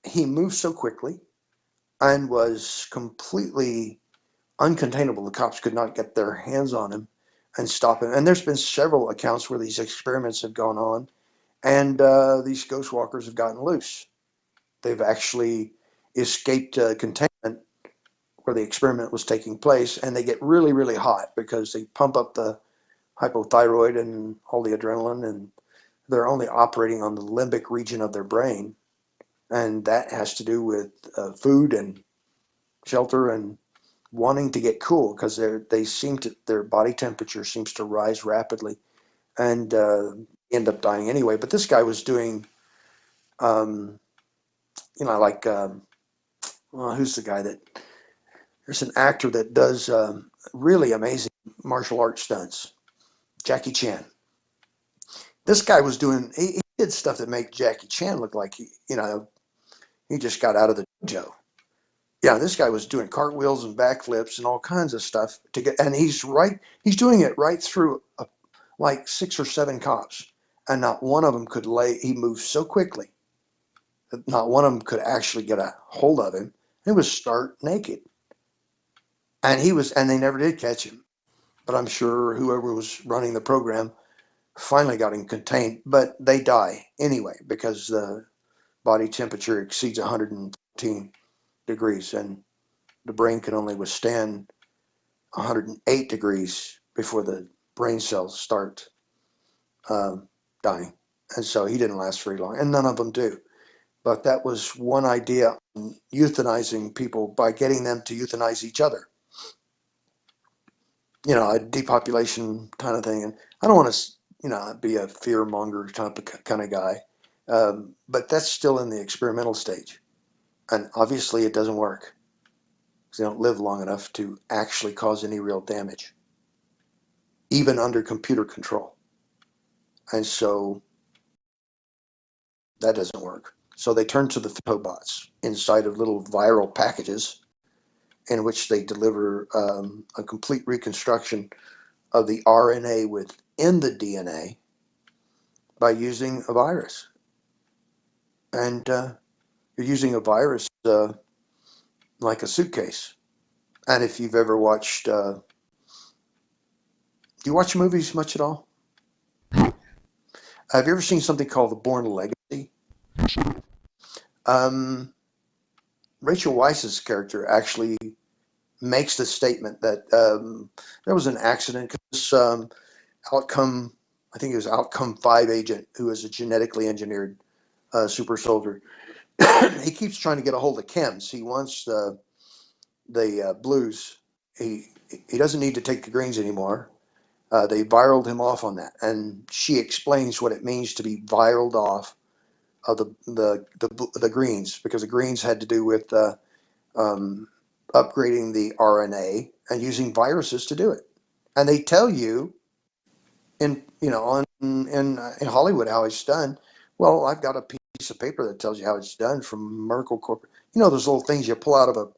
he moved so quickly and was completely uncontainable. The cops could not get their hands on him and stop him. And there's been several accounts where these experiments have gone on, and these ghost walkers have gotten loose. They've actually escaped containment where the experiment was taking place, and they get really, really hot because they pump up the hypothyroid and all the adrenaline, and they're only operating on the limbic region of their brain, and that has to do with food and shelter and wanting to get cool because their body temperature seems to rise rapidly, and end up dying anyway. But this guy was doing, like who's the guy that? There's an actor that does really amazing martial arts stunts, Jackie Chan. This guy was doing, he did stuff that made Jackie Chan look like he just got out of the dojo. Yeah, this guy was doing cartwheels and backflips and all kinds of stuff and he's doing it right through like 6 or 7 cops, and not one of them could he moved so quickly that not one of them could actually get a hold of him. He was stark naked. And they never did catch him. But I'm sure whoever was running the program finally got him contained. But they die anyway because the body temperature exceeds 114 degrees, and the brain can only withstand 108 degrees before the brain cells start dying. And so he didn't last very long, and none of them do. But that was one idea on euthanizing people by getting them to euthanize each other. A depopulation kind of thing. And I don't want to, be a fear monger kind of guy. But that's still in the experimental stage. And obviously it doesn't work because they don't live long enough to actually cause any real damage, even under computer control. And so that doesn't work. So they turn to the photobots inside of little viral packages in which they deliver a complete reconstruction of the RNA within the DNA by using a virus. And you're using a virus like a suitcase. And if you've ever watched, do you watch movies much at all? Have you ever seen something called The Bourne Legacy? Rachel Weisz's character actually makes the statement that there was an accident because Outcome, I think it was Outcome 5 agent who was a genetically engineered super soldier. He keeps trying to get a hold of chems. He wants the blues. He doesn't need to take the greens anymore. They viraled him off on that, and she explains what it means to be viraled off of the greens, because the greens had to do with upgrading the RNA and using viruses to do it. And they tell you in Hollywood how it's done. Well, I've got a piece of paper that tells you how it's done from Merkel Corp. Those little things you pull out of a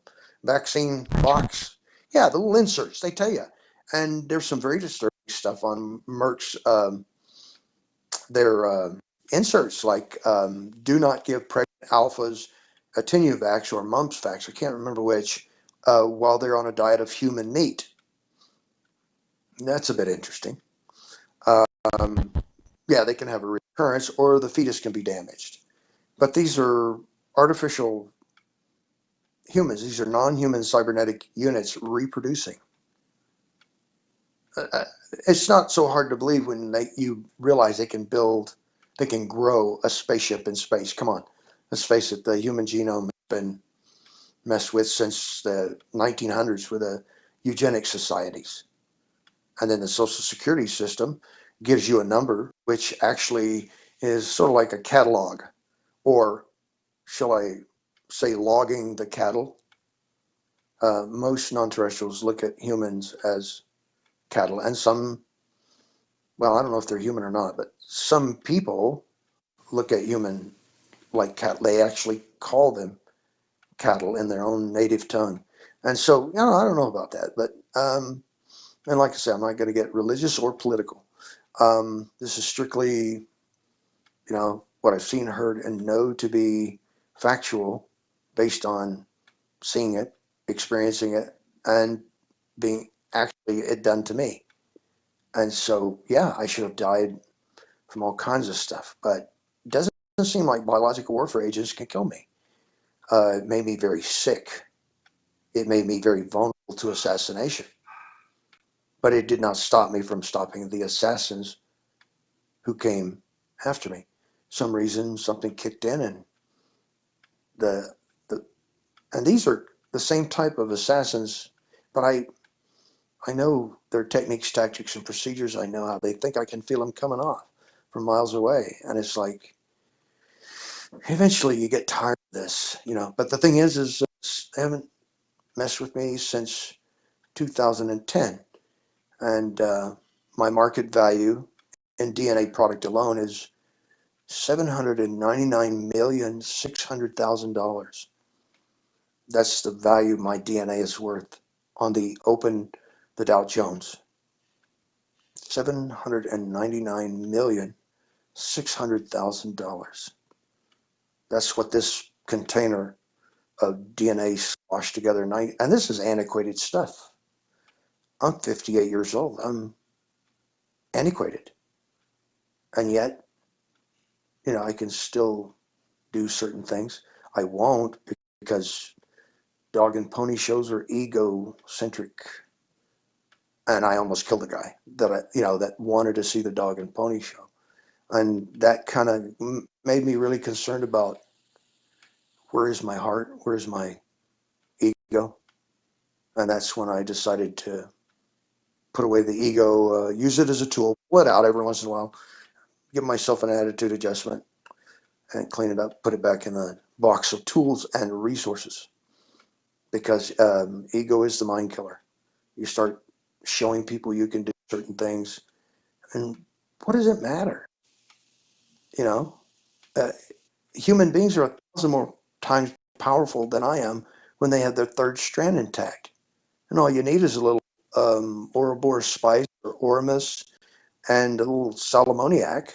vaccine box. Yeah, the little inserts, they tell you. And there's some very disturbing stuff on Merck's their inserts, like do not give pregnant alphas Attenuvax or mumps vax, I can't remember which, while they're on a diet of human meat. That's a bit interesting. Yeah, they can have a recurrence or the fetus can be damaged. But these are artificial humans. These are non-human cybernetic units reproducing. It's not so hard to believe when you realize they can grow a spaceship in space. Come on, let's face it, the human genome has been messed with since the 1900s with the eugenics societies. And then the Social Security system gives you a number, which actually is sort of like a catalog, or shall I say logging the cattle. Most non-terrestrials look at humans as cattle, and some, well, I don't know if they're human or not, but some people look at human like cattle. They actually call them cattle in their own native tongue. And so, I don't know about that, but and like I said, I'm not going to get religious or political. This is strictly, what I've seen, heard, and know to be factual based on seeing it, experiencing it, and being actually it done to me. And so, yeah, I should have died from all kinds of stuff, but it doesn't seem like biological warfare agents can kill me. It made me very sick. It made me very vulnerable to assassination. But it did not stop me from stopping the assassins who came after me. Some reason, something kicked in, and and these are the same type of assassins, but I know their techniques, tactics, and procedures. I know how they think. I can feel them coming off from miles away, and it's like eventually you get tired of this, But the thing is they haven't messed with me since 2010, and my market value in DNA product alone is $799,600,000. That's the value my DNA is worth on the Dow Jones. $799,600,000. That's what this container of DNA sloshed together. And this is antiquated stuff. I'm 58 years old. I'm antiquated. And yet, I can still do certain things. I won't, because dog and pony shows are egocentric. And I almost killed a guy that wanted to see the dog and pony show. And that kind of made me really concerned about, where is my heart? Where is my ego? And that's when I decided to put away the ego, use it as a tool, pull it out every once in a while, give myself an attitude adjustment, and clean it up, put it back in the box of tools and resources. Because ego is the mind killer. You start showing people you can do certain things, and what does it matter? Human beings are 1,000 more times powerful than I am when they have their third strand intact. And all you need is a little Ouroboros spice or Oramus and a little Salmac,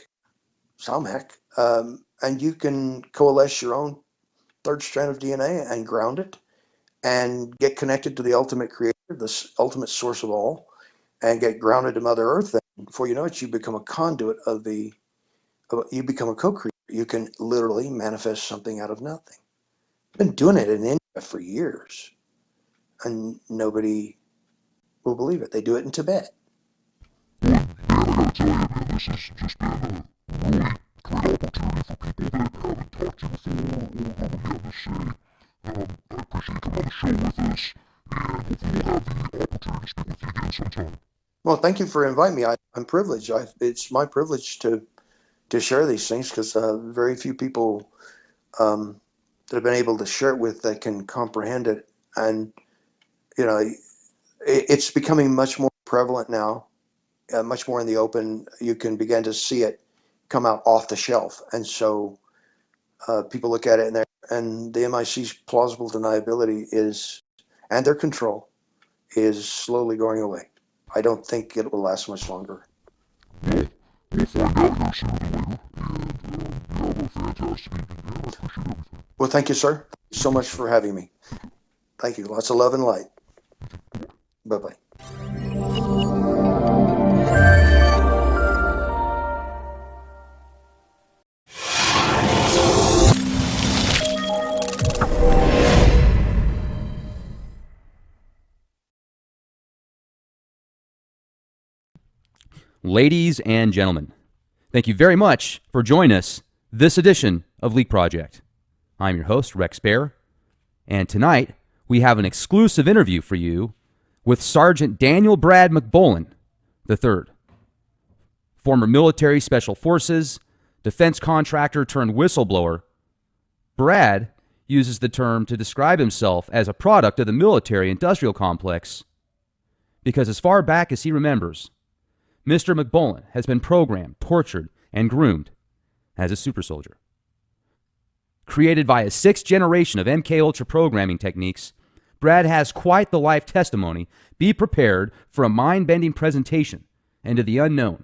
and you can coalesce your own third strand of DNA and ground it and get connected to the ultimate creator, the ultimate source of all, and get grounded to Mother Earth. And before you know it, you become a conduit you become a co-creator. You can literally manifest something out of nothing. I've been doing it in India for years, and nobody will believe it. They do it in Tibet.
Man, I gotta tell you, man, this has just been a really great opportunity for people that haven't talked to you before or nobody had to say. I appreciate you coming on the show with us, and hopefully we'll have the opportunity to speak with you again sometime.
Well, thank you for inviting me. I'm privileged. It's my privilege to share these things, because very few people that have been able to share it with that can comprehend it. And, it's becoming much more prevalent now, much more in the open. You can begin to see it come out off the shelf. And so people look at it, and the MIC's plausible deniability and their control is slowly going away. I don't think it will last much longer.
Well, we'll find out here sooner than later, and you have a fantastic evening, man. I appreciate everything.
Well, thank you, sir. Thank you so much for having me. Thank you. Lots of love and light. Bye-bye.
Ladies and gentlemen, thank you very much for joining us this edition of Leak Project. I'm your host, Rex Bear, and tonight we have an exclusive interview for you with Sergeant Daniel Brad MacBolen III, former military special forces, defense contractor turned whistleblower. Brad uses the term to describe himself as a product of the military-industrial complex because as far back as he remembers, Mr. MacBolen has been programmed, tortured, and groomed as a super soldier. Created via 6th generation of MK Ultra programming techniques, Brad has quite the life testimony. Be prepared for a mind-bending presentation into the unknown,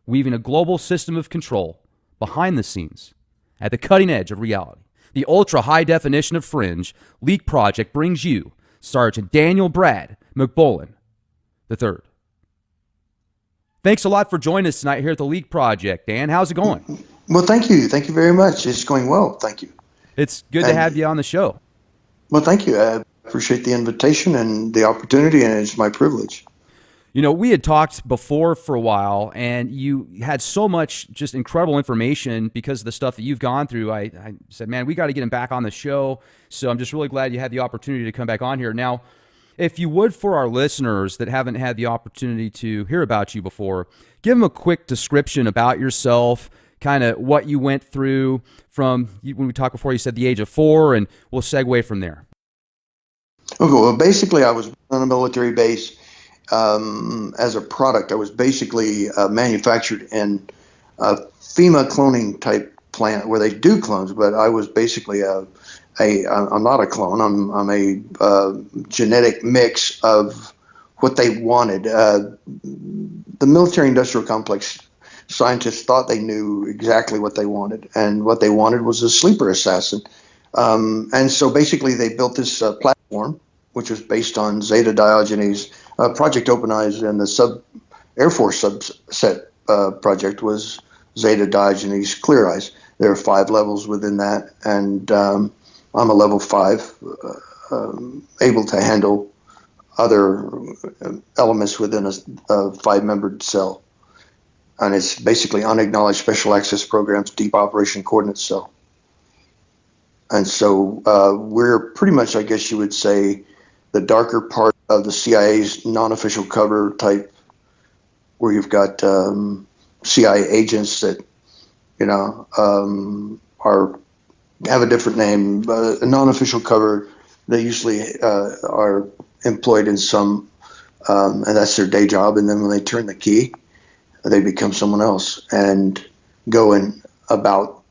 weaving a global system of control behind the scenes at the cutting edge of reality. The ultra-high definition of Fringe Leak Project brings you Sergeant Daniel Brad MacBolen III. Thanks a lot for joining us tonight here at the Leak Project. Dan, how's it going?
Well, thank you. Thank you very much. It's going well. Thank you.
It's good to have you on the show.
Well, thank you. I appreciate the invitation and the opportunity, and it's my privilege.
You know, we had talked before for a while, and you had so much just incredible information because of the stuff that you've gone through. I said, man, we got to get him back on the show. So I'm just really glad you had the opportunity to come back on here. Now, if you would, for our listeners that haven't had the opportunity to hear about you before, give them a quick description about yourself, kind of what you went through from, when we talked before, you said the age of 4, and we'll segue from there.
Okay, well, basically, I was on a military base as a product. I was basically manufactured in a FEMA cloning type plant where they do clones, but I was basically I'm not a clone. I'm a genetic mix of what they wanted. The military-industrial complex scientists thought they knew exactly what they wanted, and what they wanted was a sleeper assassin. And so basically they built this platform, which was based on Zeta Diogenes. Project Open Eyes and the Air Force subset project was Zeta Diogenes Clear Eyes. There are 5 levels within that, and I'm a level 5, able to handle other elements within a 5-membered cell. And it's basically unacknowledged special access programs, deep operation coordinate cell. And so we're pretty much, I guess you would say, the darker part of the CIA's non-official cover type, where you've got CIA agents that, you know, have a different name. A non-official cover, they usually are employed in some, and that's their day job. And then when they turn the key, they become someone else and go in about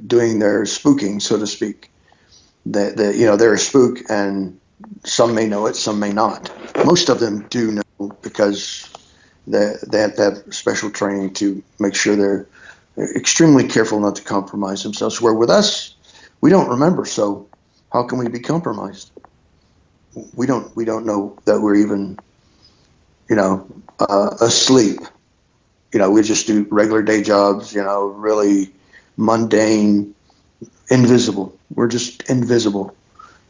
doing their spooking, so to speak. They're a spook, and some may know it, some may not. Most of them do know because they have to have special training to make sure they're extremely careful not to compromise themselves. Where with us, we don't remember, so how can we be compromised? We don't know that we're even, asleep. We just do regular day jobs, really mundane, invisible. We're just invisible.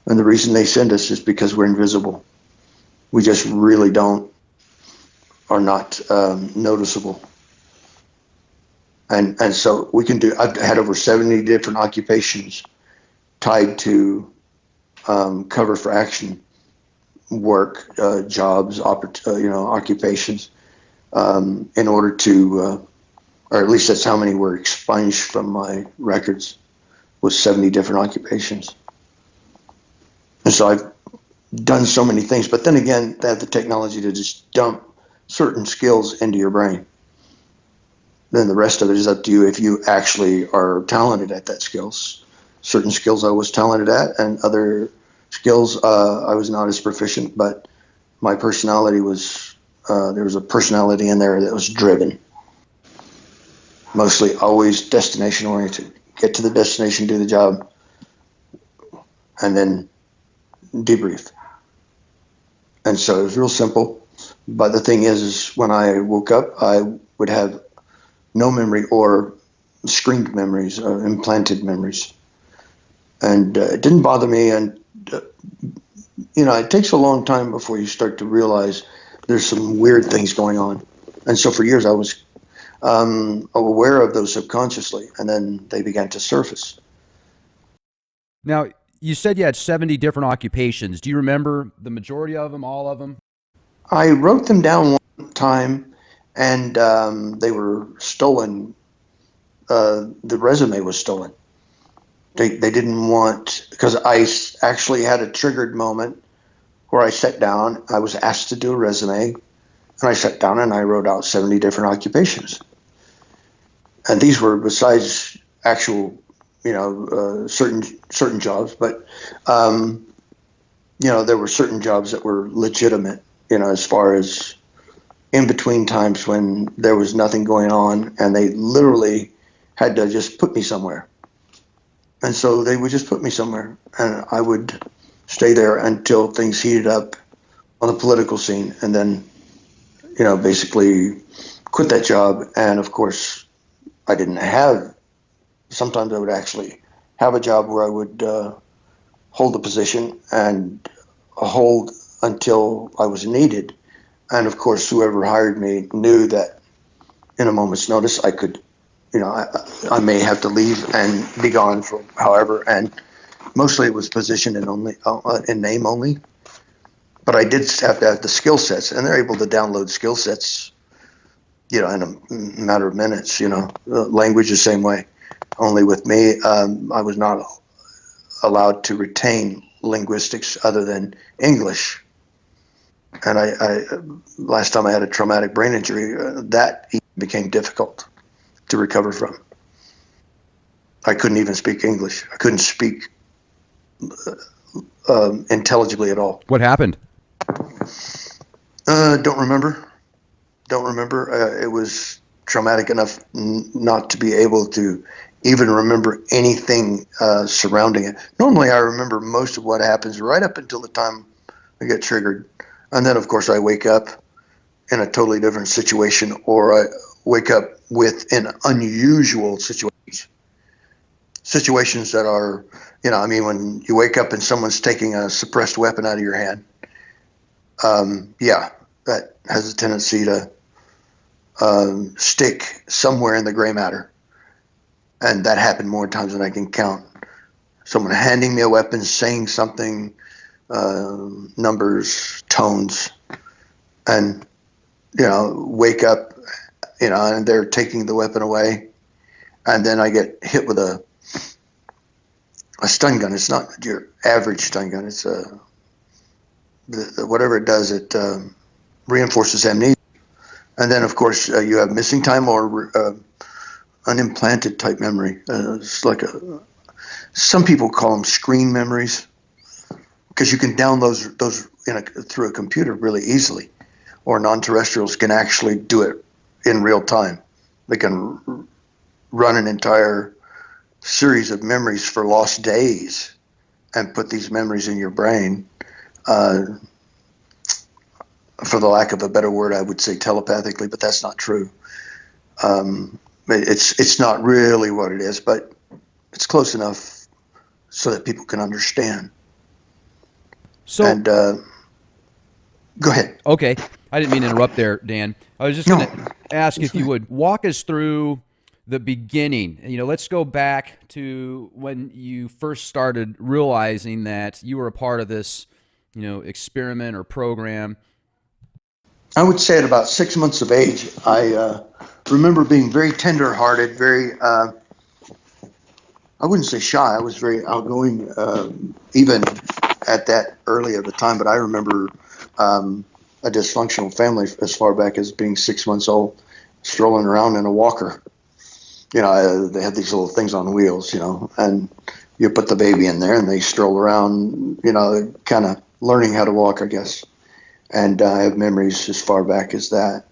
And the reason they send us is because we're invisible. We just really are not noticeable. And so we can I've had over 70 different occupations tied to cover for action work, jobs, occupations, in order to, or at least that's how many were expunged from my records, was 70 different occupations. And so I've done so many things, but then again, they have the technology to just dump certain skills into your brain. Then the rest of it is up to you if you actually are talented at that skills. Certain skills I was talented at, and other skills I was not as proficient, but my personality was, there was a personality in there that was driven. Mostly always destination oriented. Get to the destination, do the job, and then debrief. And so it was real simple. But the thing is when I woke up, I would have no memory or screened memories or implanted memories. And it didn't bother me. And, it takes a long time before you start to realize there's some weird things going on. And so for years I was aware of those subconsciously, and then they began to surface.
Now, you said you had 70 different occupations. Do you remember the majority of them, all of them?
I wrote them down one time, and they were stolen. The resume was stolen. They didn't want, because I actually had a triggered moment where I sat down. I was asked to do a resume, and I sat down and I wrote out 70 different occupations. And these were, besides actual certain jobs, but there were certain jobs that were legitimate, as far as in between times when there was nothing going on and they literally had to just put me somewhere. And so they would just put me somewhere and I would stay there until things heated up on the political scene, and then, basically quit that job. And of course, sometimes I would actually have a job where I would hold the position and hold until I was needed. And of course, whoever hired me knew that in a moment's notice, I could, I may have to leave and be gone for however. And mostly it was position in name only. But I did have to have the skill sets, and they're able to download skill sets, in a matter of minutes. Language the same way. Only with me, I was not allowed to retain linguistics other than English. And I last time I had a traumatic brain injury, that became difficult to recover from. I couldn't even speak English. I couldn't speak intelligibly at all.
What happened?
Don't remember. It was traumatic enough not to be able to even remember anything surrounding it. Normally, I remember most of what happens right up until the time I get triggered. And then, of course, I wake up in a totally different situation, or I wake up with an unusual situation. Situations that are, when you wake up and someone's taking a suppressed weapon out of your hand, that has a tendency to stick somewhere in the gray matter. And that happened more times than I can count. Someone handing me a weapon, saying something, numbers, tones, and, wake up, and they're taking the weapon away. And then I get hit with a stun gun. It's not your average stun gun. It's whatever it does, it reinforces amnesia. And then, of course, you have missing time or unimplanted type memory. It's like some people call them screen memories, because you can download those through a computer really easily, or non-terrestrials can actually do it in real time. They can run an entire series of memories for lost days and put these memories in your brain. For the lack of a better word, I would say telepathically, but that's not true. It's not really what it is, but it's close enough so that people can understand.
So,
and go ahead.
Okay, I didn't mean to interrupt there, Dan. I was just going to ask if you would walk us through the beginning. Let's go back to when you first started realizing that you were a part of this, experiment or program.
I would say at about 6 months of age, I remember being very tender-hearted, very, I wouldn't say shy. I was very outgoing, even at that early of a time. But I remember a dysfunctional family as far back as being 6 months old, strolling around in a walker. They had these little things on wheels, and you put the baby in there and they stroll around, kind of learning how to walk, I guess. And I have memories as far back as that,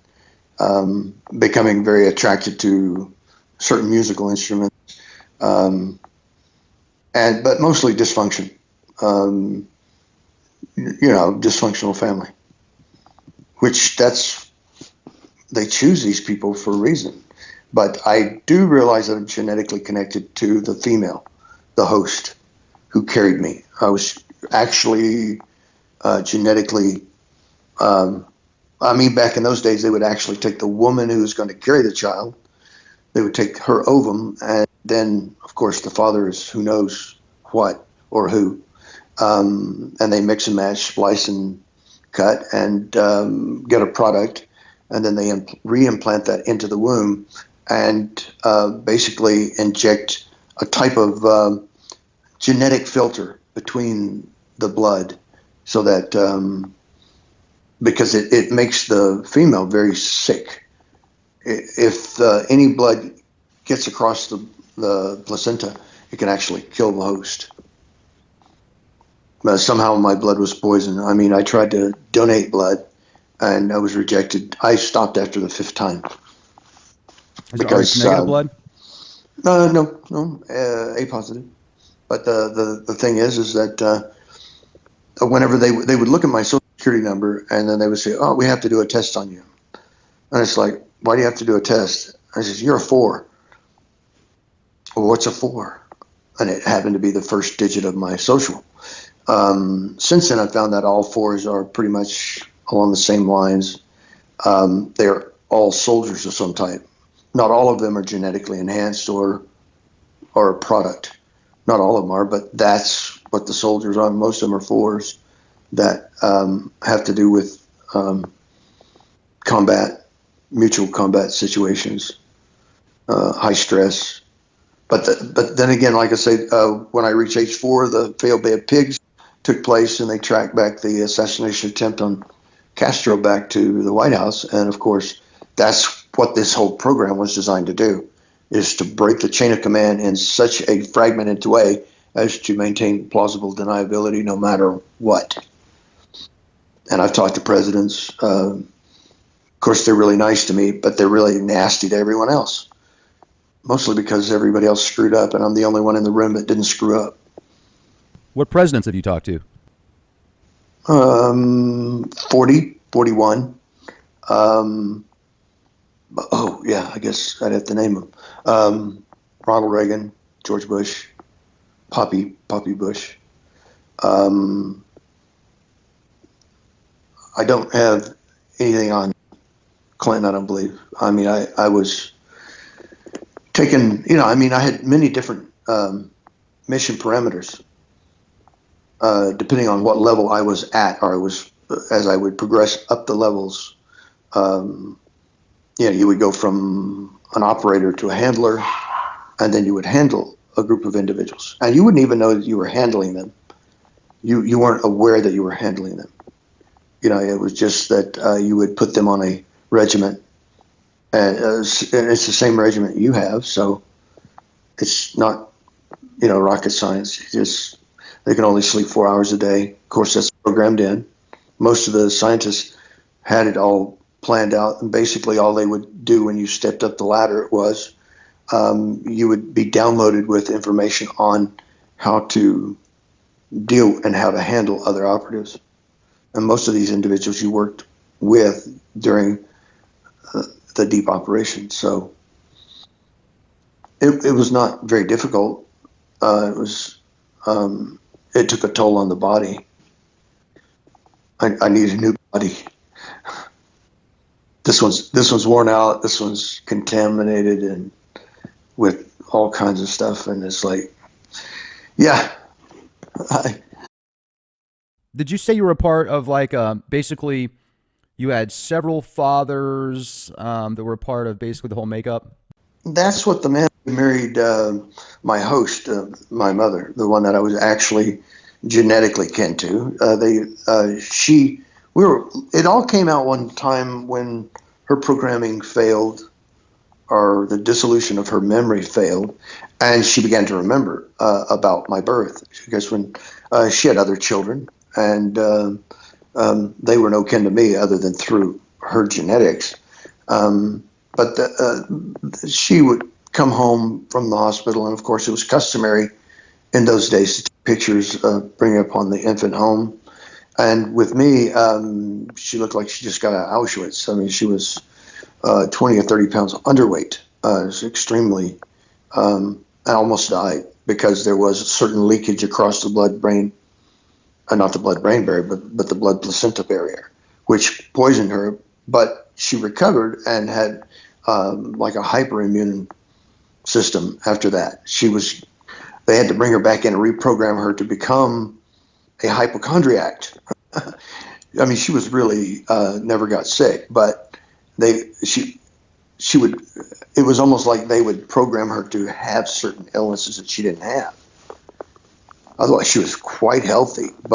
becoming very attracted to certain musical instruments, but mostly dysfunction, dysfunctional family, which they choose these people for a reason. But I do realize that I'm genetically connected to the female, the host, who carried me. I was actually genetically, back in those days, they would actually take the woman who was going to carry the child. They would take her ovum, and then, of course, the father is who knows what or who. And they mix and match, splice and cut, and get a product. And then they re-implant that into the womb and basically inject a type of genetic filter between the blood, so that because it makes the female very sick. If any blood gets across the placenta, it can actually kill the host. But somehow my blood was poisoned. I mean, I tried to donate blood, and I was rejected. I stopped after the 5th time.
Is it Rh negative blood?
No, A positive. But the thing is that whenever they would look at my social security number, and then they would say, "Oh, we have to do a test on you," and it's like, "Why do you have to do a test?" I says, "You're a 4." Well, what's a 4? And it happened to be the first digit of my social. Since then, I found that all 4s are pretty much along the same lines. They're all soldiers of some type. Not all of them are genetically enhanced or a product. Not all of them are, but that's what the soldiers are. Most of them are 4s that have to do with combat, mutual combat situations, high stress. But then again, like I say, when I reached age 4, the failed Bay of Pigs took place, and they tracked back the assassination attempt on Castro back to the White House. And of course, that's what this whole program was designed to do, is to break the chain of command in such a fragmented way as to maintain plausible deniability no matter what. And I've talked to presidents. Of course, they're really nice to me, but they're really nasty to everyone else. Mostly because everybody else screwed up, and I'm the only one in the room that didn't screw up.
What presidents have you talked to?
40, 41. Oh, yeah, I guess I'd have to name them. Ronald Reagan, George Bush, Poppy Bush. I don't have anything on Clinton, I don't believe. I mean, I was taken, I had many different mission parameters, depending on what level I was at, or as I would progress up the levels. You would go from an operator to a handler, and then you would handle a group of individuals, and you wouldn't even know that you were handling them. You weren't aware that you were handling them. It was just that you would put them on a regiment, and it's the same regiment you have, so it's not, rocket science. They can only sleep 4 hours a day. Of course, that's programmed in. Most of the scientists had it all planned out, and basically all they would do when you stepped up the ladder was you would be downloaded with information on how to deal and how to handle other operatives. And most of these individuals you worked with during the deep operation. So it was not very difficult. It took a toll on the body. I need a new body. This one's worn out. This one's contaminated and with all kinds of stuff. And it's like, yeah.
Did you say you were a part of basically you had several fathers that were a part of basically the whole makeup?
That's what the man who married my host, my mother, the one that I was actually genetically kin to. It all came out one time when her programming failed, or the dissolution of her memory failed, and she began to remember about my birth. Because when she had other children, and they were no kin to me other than through her genetics. But she would come home from the hospital, and of course it was customary in those days to take pictures, bring upon the infant home. And with me, she looked like she just got out of Auschwitz. I mean, she was 20 or 30 pounds underweight. It was extremely, I almost died because there was a certain leakage across the blood-brain, not the blood-brain barrier, but the blood-placenta barrier, which poisoned her. But she recovered and had like a hyperimmune system after that. They had to bring her back in and reprogram her to become a hypochondriac. I mean, she was really never got sick, but it was almost like they would program her to have certain illnesses that she didn't have. Otherwise, she was quite healthy.